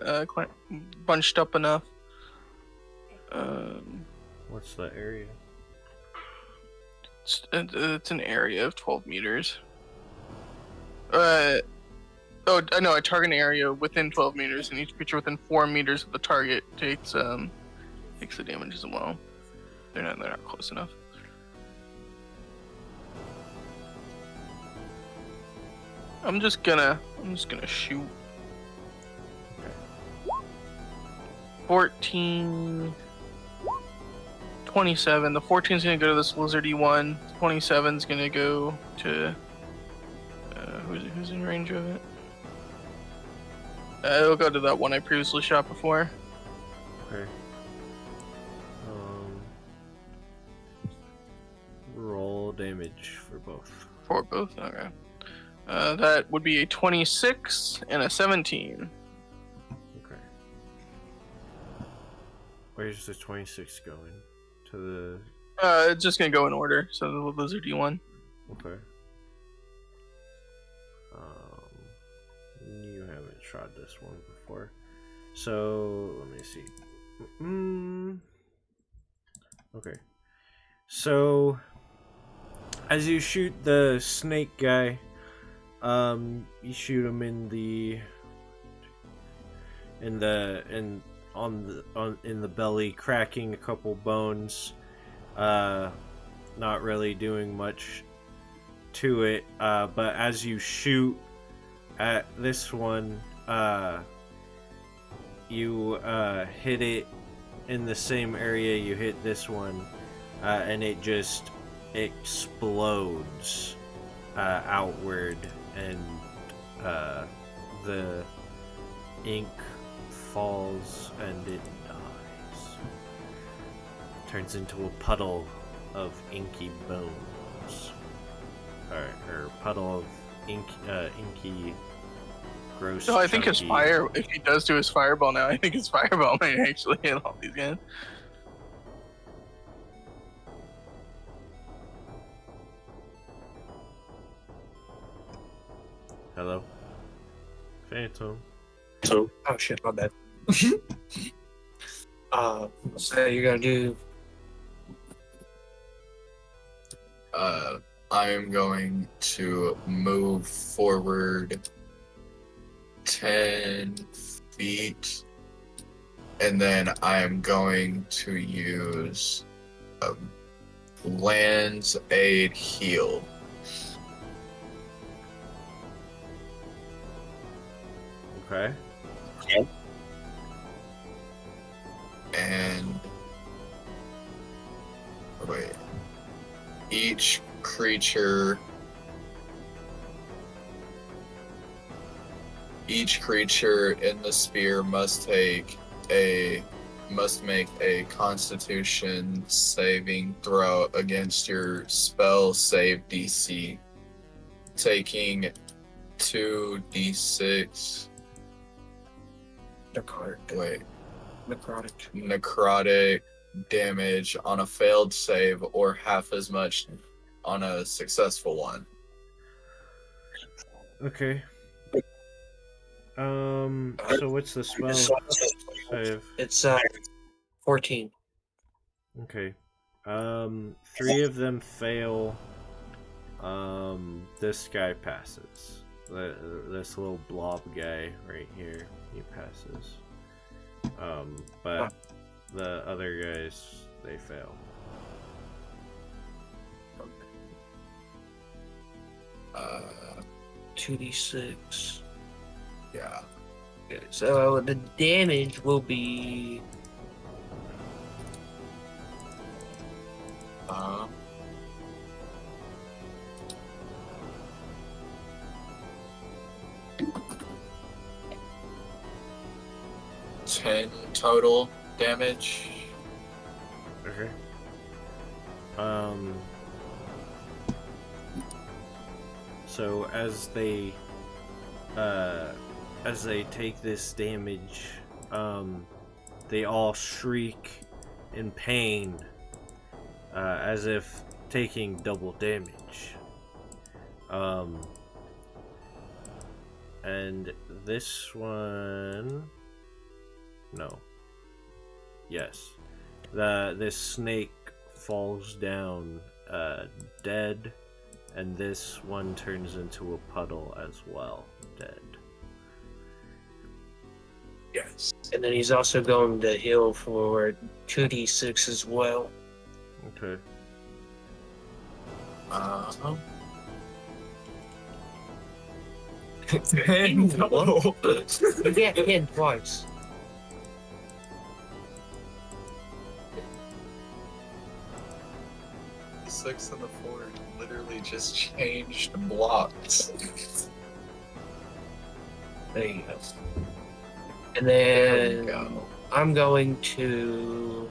What's the area? It's an area of 12 meters. I target an area within 12 meters, and each creature within 4 meters of the target takes the damage as well. They're not close enough. I'm just gonna shoot. 14, 27. The 14's gonna go to this lizardy one. 27's gonna go to who's in range of it? It'll go to that one I previously shot before. Okay. Roll damage for both. For both? Okay. That would be a 26 and a 17. Okay. Where's the 26 going? To the... It's just gonna go in order, so the lizardy one. Okay. You haven't shot this one before. So, let me see. Okay. So, as you shoot the snake guy, you shoot him in the belly, cracking a couple bones. Not really doing much to it, but as you shoot at this one, you hit it in the same area you hit this one, and it just explodes outward, and the ink falls and it dies. Turns into a puddle of inky bones. Or puddle of inky, gross. No, I think his chunky- fire. If he does do his fireball now, I think his fireball might actually hit all these guys. Hello? Phantom. So, Oh shit, my bad. So you're gonna do I am going to move forward 10 feet, and then I am going to use Land's Aid Heal. Okay. And wait, each creature in the sphere must make a Constitution saving throw against your spell save DC, taking 2d6 necrotic damage on a failed save, or half as much on a successful one. Okay. So what's the spell save? it's 14. Okay. 3 of them fail. This guy passes. This little blob guy right here, he passes. But the other guys, they fail. 2d6. Yeah. Okay, so the damage will be Uh, 10 total damage. Okay. So as they take this damage, they all shriek in pain, as if taking double damage. And this one, no. Yes. This snake falls down dead, and this one turns into a puddle as well, dead. yes. And then he's also going to heal for 2d6 as well. Okay. No. You get hit twice. The 6 and the 4 literally just changed blocks. There you go. And There we then go. I'm going to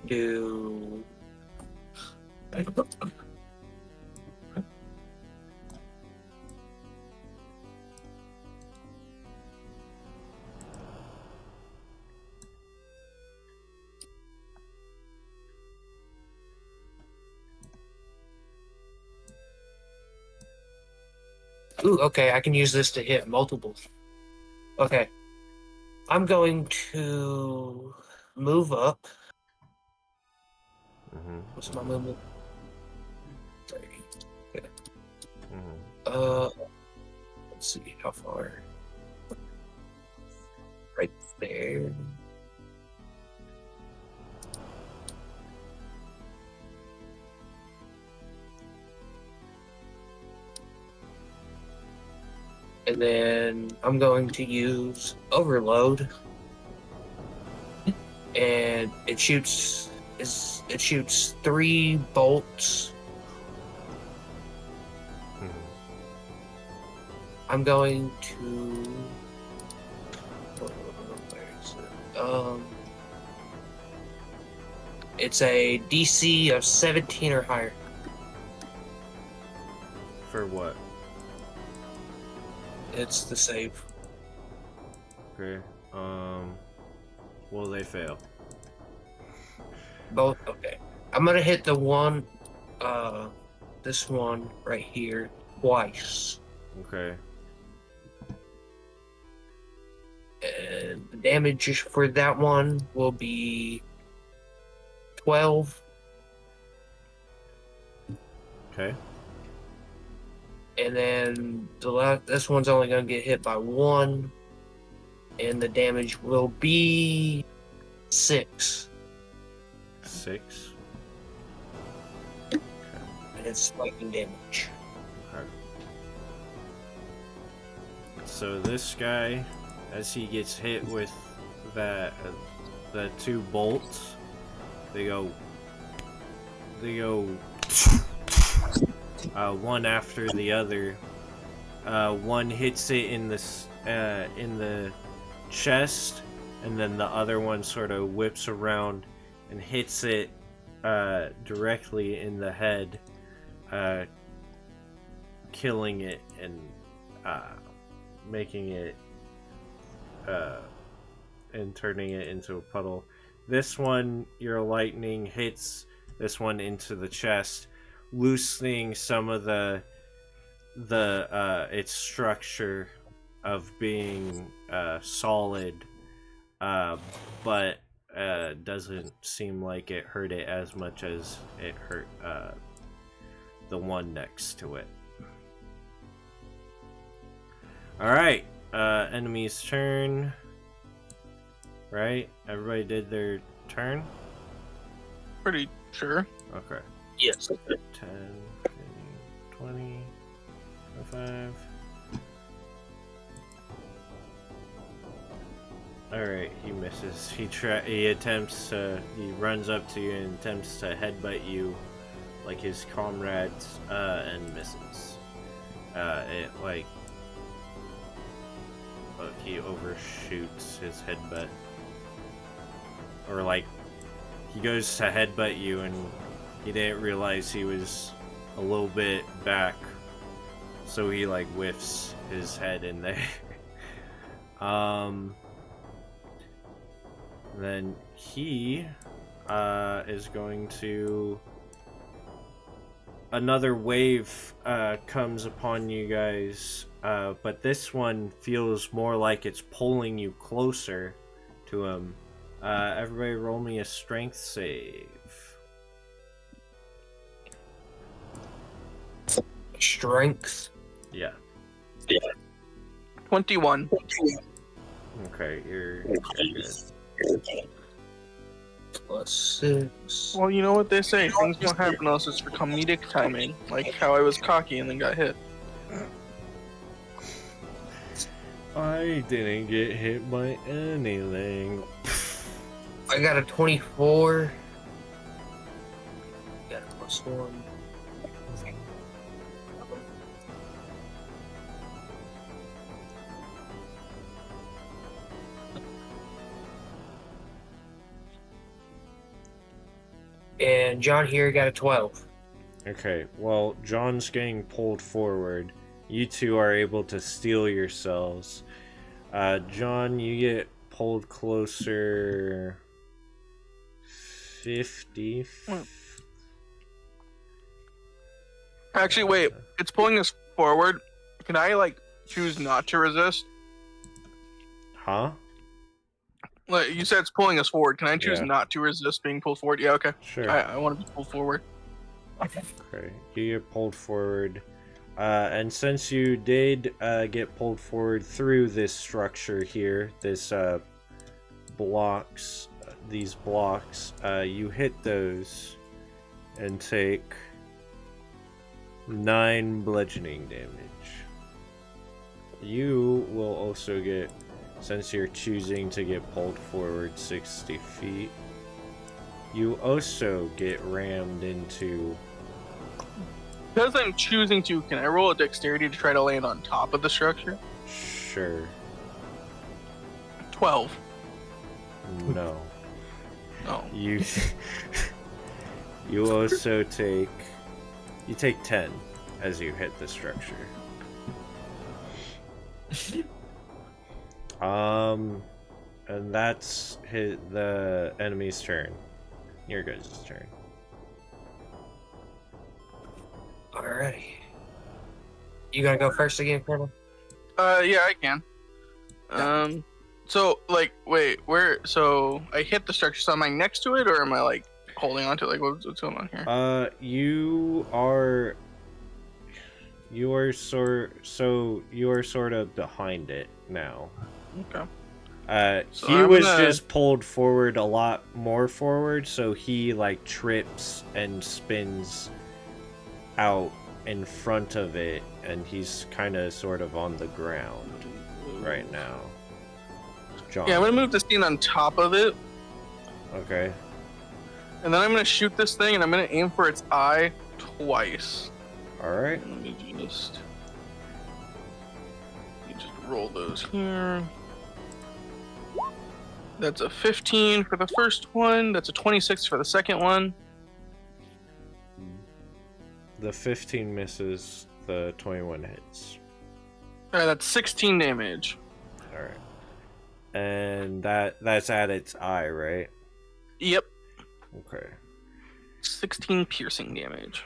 do Ooh, okay, I can use this to hit multiples. Okay. I'm going to move up. Mm-hmm. What's my movement? Sorry. Mm-hmm. Let's see how far. Right there. And then I'm going to use Overload. And it shoots 3 bolts. Mm-hmm. I'm going to where is it? It's a DC of 17 or higher. For what? It's the save. Okay. Well, they fail. Both okay. I'm gonna hit the one this one right here twice. Okay. And the damage for that one will be 12. Okay. And then this one's only gonna get hit by 1. And the damage will be 6. 6. And it's spiking damage. Okay. So this guy, as he gets hit with that, the 2 bolts, they go one after the other. One hits it in the chest, and then the other one sort of whips around and hits it directly in the head, killing it and making it and turning it into a puddle. This one, your lightning hits this one into the chest, loosening some of the its structure of being solid, but doesn't seem like it hurt it as much as it hurt the one next to it. Alright, enemy's turn. Right? Everybody did their turn? Pretty sure. Okay. Yes. 10, 15, 20, 25. Alright, he misses. He runs up to you and attempts to headbutt you like his comrades, and misses. Look, he overshoots his headbutt. Or like, he goes to headbutt you and he didn't realize he was a little bit back. So he like whiffs his head in there. Then he is going to... Another wave comes upon you guys, but this one feels more like it's pulling you closer to him. Everybody roll me a strength save. Strength. Yeah. 21. Okay, you're good. Plus 6. Well, you know what they say, things don't happen unless it's for comedic timing. Like how I was cocky and then got hit. I didn't get hit by anything. I got a 24. Got a plus 1. And John here got a 12. Okay, well, John's getting pulled forward. You two are able to steel yourselves. John, you get pulled closer... 50... Actually, wait, it's pulling us forward. Can I, like, choose not to resist? Huh? Like, you said it's pulling us forward. Can I choose Yeah. not to resist being pulled forward? Yeah, okay. Sure. I want to be pulled forward. Okay, you get pulled forward. And since you did get pulled forward through this structure here, this these blocks, you hit those and take 9 bludgeoning damage. You will also get, since you're choosing to get pulled forward 60 feet, you also get rammed into... Because I'm choosing to, can I roll a dexterity to try to land on top of the structure? Sure. 12. No. No. You you also take 10 as you hit the structure. And that's the enemy's turn. Your guys' turn. Alrighty. You gonna go first again, Colonel? Yeah, I can. So, like, wait, where, so I hit the structure, so am I next to it, or am I, like, holding on to it? Like, what's going on here? You are sort of behind it now. Okay. So he I'm was gonna- just pulled forward a lot more forward, so he like trips and spins out in front of it, and he's kind of sort of on the ground right now. John. Yeah, I'm gonna move this thing on top of it, Okay. and then I'm gonna shoot this thing, and I'm gonna aim for its eye twice. All right. Let me just roll those here. That's a 15 for the first one. That's a 26 for the second one. The 15 misses. The 21 hits. That's 16 damage. All right. And that's at its eye, right? Yep. Okay. 16 piercing damage.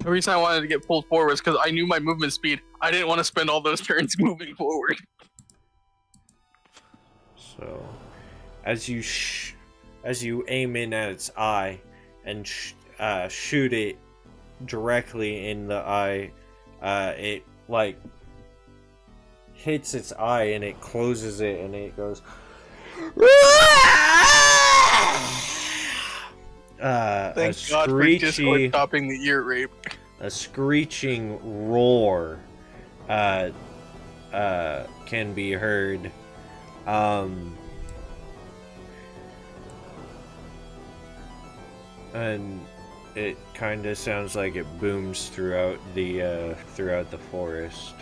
The reason I wanted to get pulled forward is because I knew my movement speed. I didn't want to spend all those turns moving forward. So, as you as you aim in at its eye and shoot it directly in the eye, it like hits its eye and it closes it and it goes Thank God for Discord stopping the ear rape. a screeching roar can be heard. And it kind of sounds like it booms throughout the forest.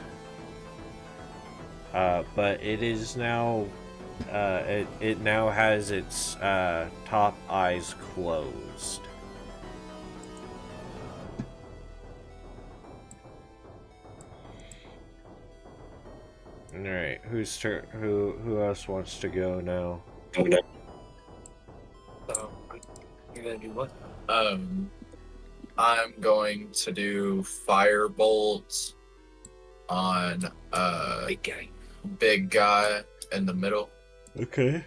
But it is now it now has its top eyes closed. All right, whose turn? Who else wants to go now? So, you're gonna do what? I'm going to do firebolt on big guy in the middle. Okay.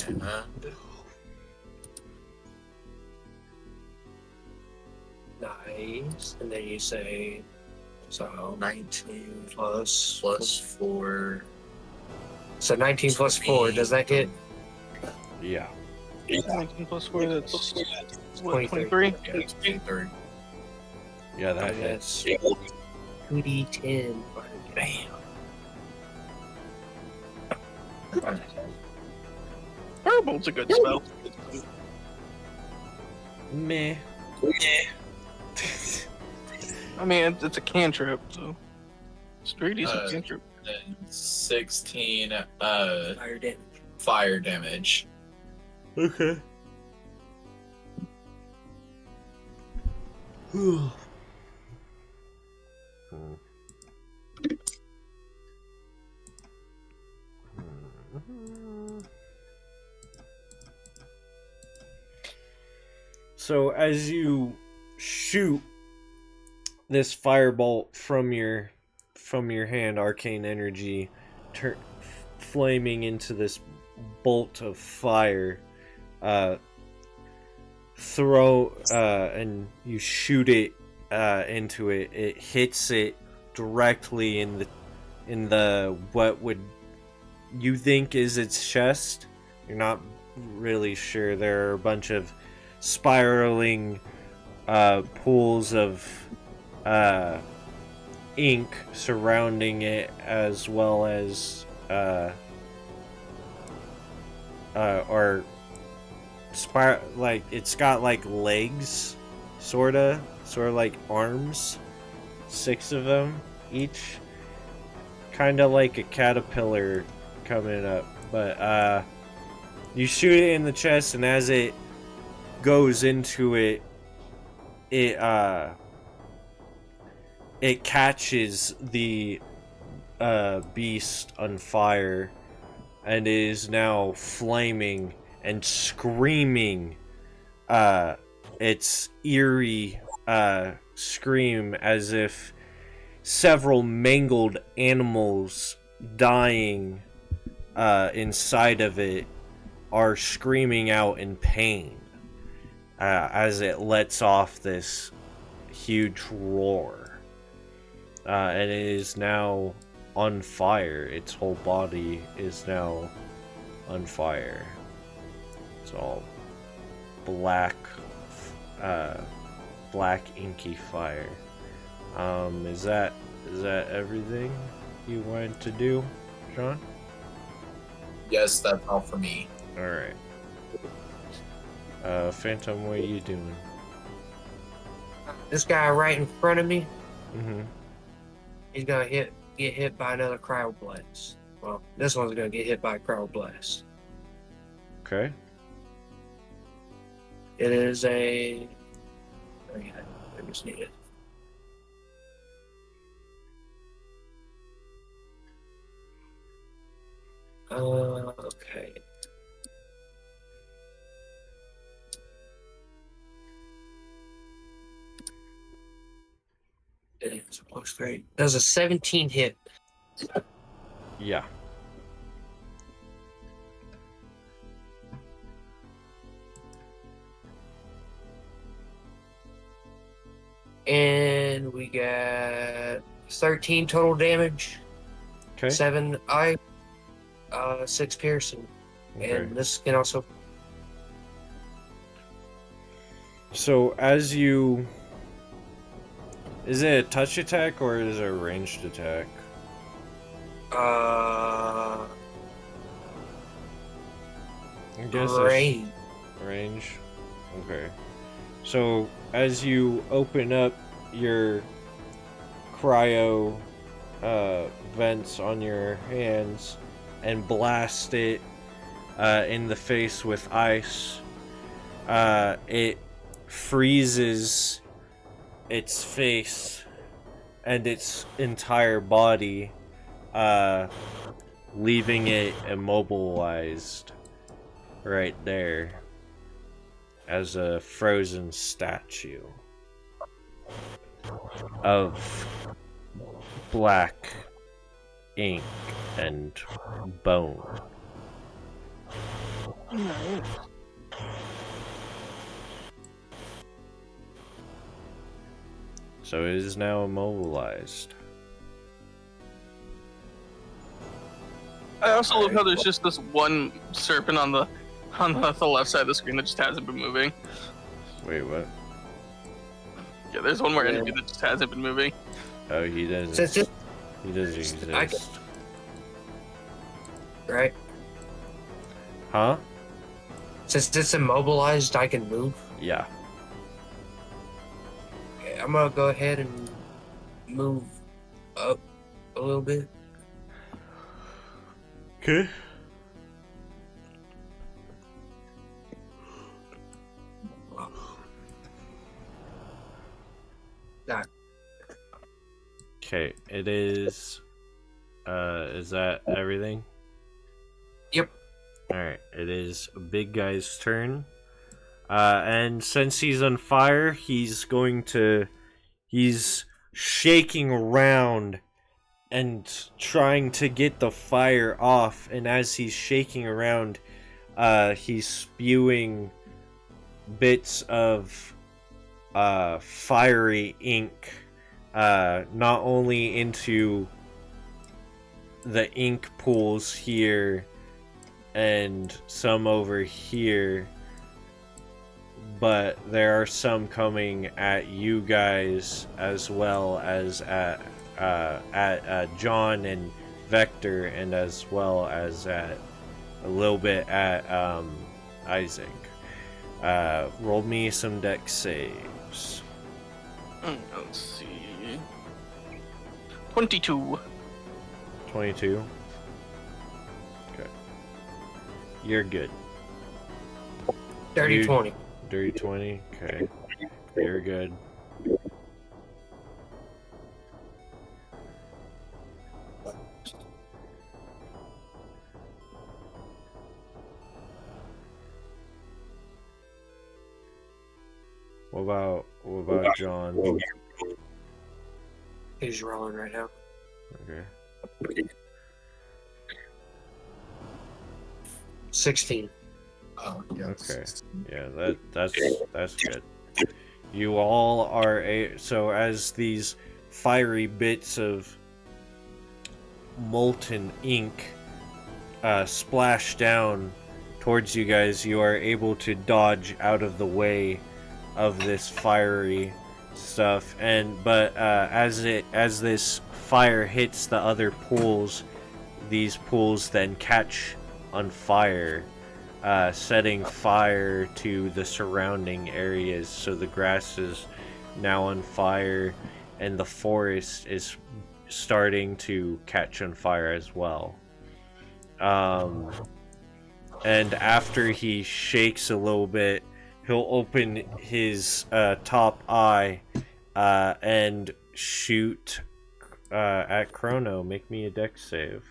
And Nice. And then you say, so 19 plus plus 4. So 19 plus 4, does that hit? Yeah. 19 plus 4, that's what, 23. 23? Yeah, it's 23. Yeah, that hits. 2d10. Bam. Firebolt's a good spell. Meh. I mean, it's a cantrip, so it's a pretty decent cantrip. And 16 Fire damage. fire damage. Okay. So as you shoot this firebolt from your hand, arcane energy flaming into this bolt of fire, and you shoot it into it. It hits it directly in the what would you think is its chest. You're not really sure. There are a bunch of spiraling pools of ink surrounding it, as well as like it's got like legs, sort of like arms, 6 of them each, kind of like a caterpillar coming up. But you shoot it in the chest, and as it goes into it, it catches the beast on fire and is now flaming and screaming its eerie scream, as if several mangled animals dying inside of it are screaming out in pain as it lets off this huge roar. And it is now on fire. Its whole body is now on fire. It's all black, inky fire. Is that everything you wanted to do, Sean? Yes, that's all for me. All right. Phantom, what are you doing? This guy right in front of me, Mm-hmm. he's gonna get hit by another cryo blast. Well, this one's gonna get hit by a cryo blast. Okay. It is a. I just need it. Okay. It looks great. Does a 17 hit? Yeah. And we got 13 total damage, Okay. 7 eye, 6 piercing. Okay. And this can also. So as you... Is it a touch attack or is it a ranged attack? Uh, I guess range. that's range. Okay. So as you open up your cryo vents on your hands and blast it in the face with ice, it freezes its face and its entire body, leaving it immobilized right there as a frozen statue of black ink and bone. So it is now immobilized. I also love how there's just this one serpent on the left side of the screen that just hasn't been moving. Wait, what? Yeah, there's one more enemy that just hasn't been moving. Oh, he doesn't. Since it, He doesn't exist. right? Huh? Since it's immobilized, I can move. Yeah. Okay, I'm gonna go ahead and move up a little bit. Okay. That. Okay, it is that everything? Yep. Alright, it is a big guy's turn. And since he's on fire, he's shaking around and trying to get the fire off, and as he's shaking around, he's spewing bits of fiery ink, not only into the ink pools here and some over here, but there are some coming at you guys as well as at John and Vector, and as well as at a little bit at Isaac. Roll me some dex saves. Let's see. 22. 22. Okay. You're good. Dirty 20. Dirty 20. Okay. You're good. What about John? He's rolling right now. Okay. 16. Oh, yeah. Okay. Yeah, that's good. You all are so as these fiery bits of molten ink splash down towards you guys, you are able to dodge out of the way of this fiery stuff, but as this fire hits the other pools, these pools then catch on fire, setting fire to the surrounding areas. So the grass is now on fire, and the forest is starting to catch on fire as well. And after he shakes a little bit, he'll open his top eye and shoot at Crono. Make me a dex save.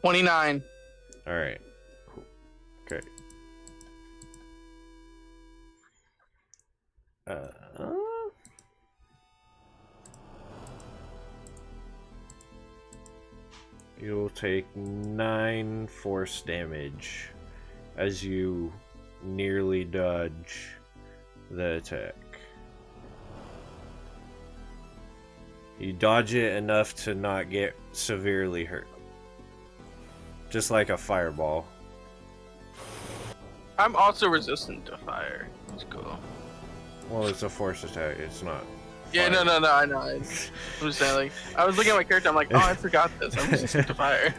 29. Alright. Cool. Okay. You'll take 9 force damage as you nearly dodge the attack. You dodge it enough to not get severely hurt. Just like a fireball. I'm also resistant to fire. That's cool. Well, it's a force attack. It's not. Yeah, fire. no, I know. I'm just saying, like, I was looking at my character. I'm like, oh, I forgot this. I'm resistant to fire.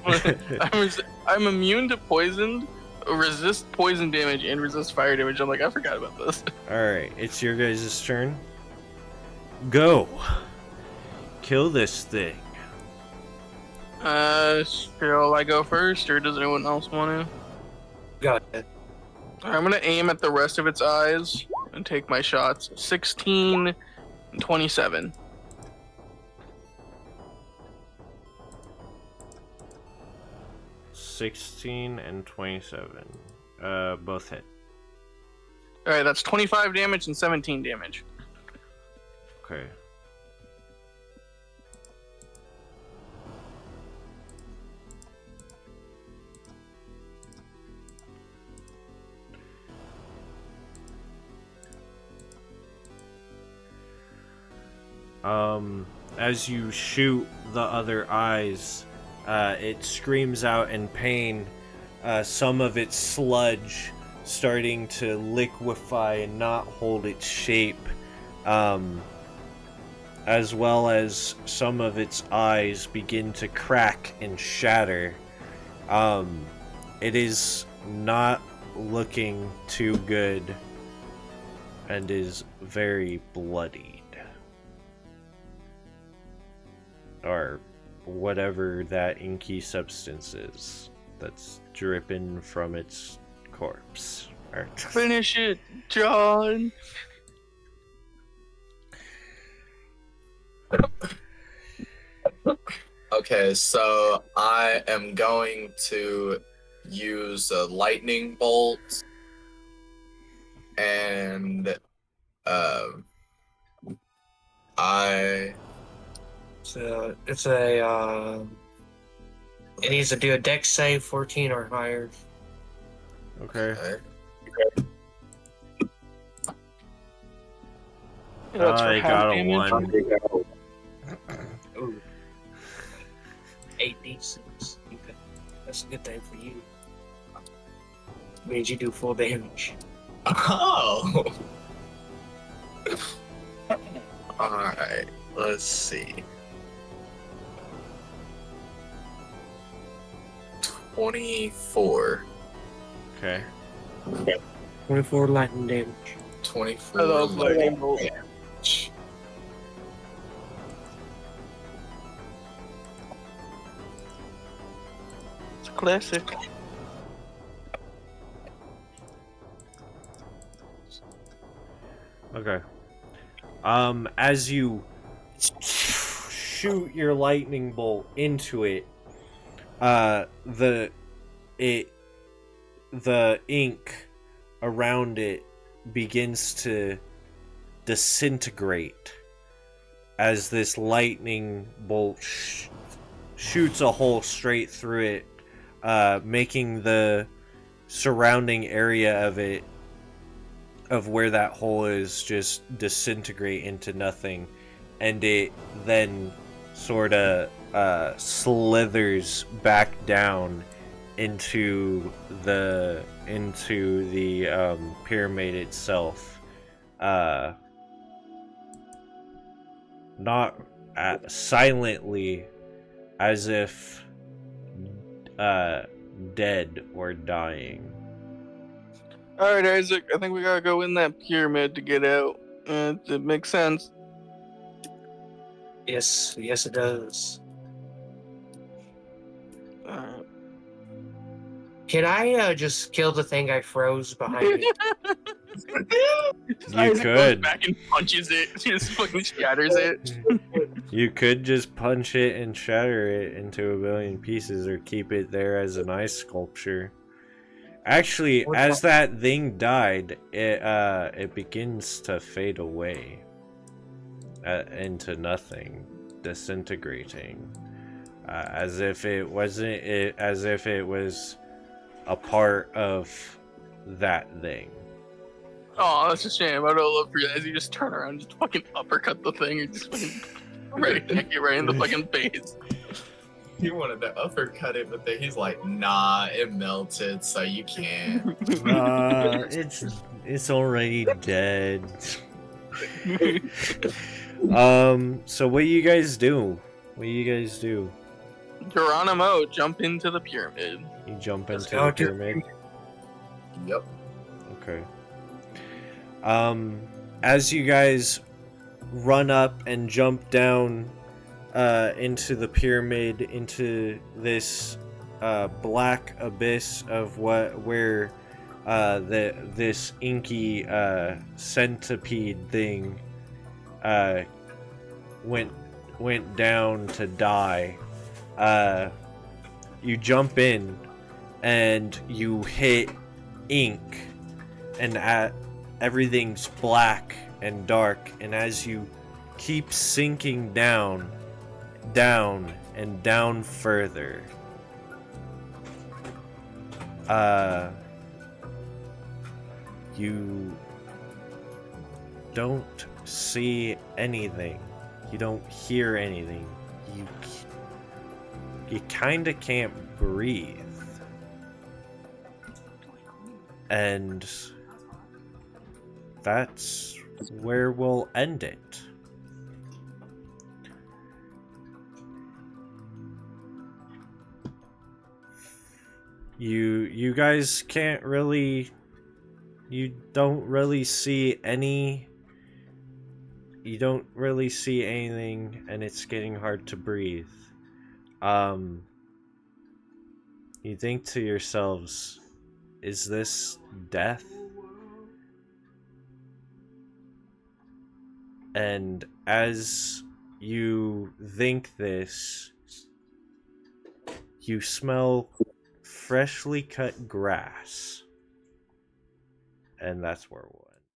I'm immune to poison, resist poison damage, and resist fire damage. I'm like, I forgot about this. Alright, it's your guys' turn. Go! Kill this thing. Shall I go first, or does anyone else want to? Got it. I'm gonna aim at the rest of its eyes and take my shots. 16 and 27. $16 and $27. Both hit. Alright, that's 25 damage and 17 damage. Okay. As you shoot the other eyes, it screams out in pain, some of its sludge starting to liquefy and not hold its shape, as well as some of its eyes begin to crack and shatter. It is not looking too good and is very bloodied. Or whatever that inky substance is that's dripping from its corpse. Finish it, John! Okay, so I am going to use a lightning bolt and So it needs to do a dex save 14 or higher. Okay. That's for I half got a damage. 1. Ooh. 8d6. Okay. That's a good thing for you. Means you do full damage. Oh! Alright, let's see. 24. Okay. 24 lightning damage. 24 I love lightning bolt. damage. It's classic. Okay. As you shoot your lightning bolt into it, the ink around it begins to disintegrate as this lightning bolt shoots a hole straight through it, making the surrounding area of where that hole is just disintegrate into nothing, and it then sort of slithers back down into the pyramid itself, not silently, as if dead or dying. Alright, Isaac, I think we gotta go in that pyramid to get out. It makes sense. Yes, it does. Alright. Can I just kill the thing I froze behind me? You Isaac could. goes back and punches it, just fucking shatters it. You could just punch it and shatter it into a billion pieces, or keep it there as an ice sculpture. Actually, as that thing died, it begins to fade away into nothing, disintegrating, as if it wasn't. As if it was a part of that thing. Oh, that's a shame. I'd love for you guys. You just turn around, and just fucking uppercut the thing, and just fucking kick it right in the fucking face. He wanted to uppercut it, but then he's like, nah, it melted, so you can't. It's already dead. So what do you guys do? Geronimo, jump into the pyramid. You jump Let's into go the to- pyramid? Yep. Okay. As you guys run up and jump down into the pyramid, into this black abyss of where this inky centipede thing went down to die. You jump in and you hit ink, and everything's black and dark, and as you keep sinking down and down further, you don't see anything, you don't hear anything, you kinda can't breathe, and that's where we'll end it. You guys can't really, you don't really see anything, and it's getting hard to breathe. You think to yourselves, is this death? And as you think this, you smell freshly cut grass. And that's where we'll end.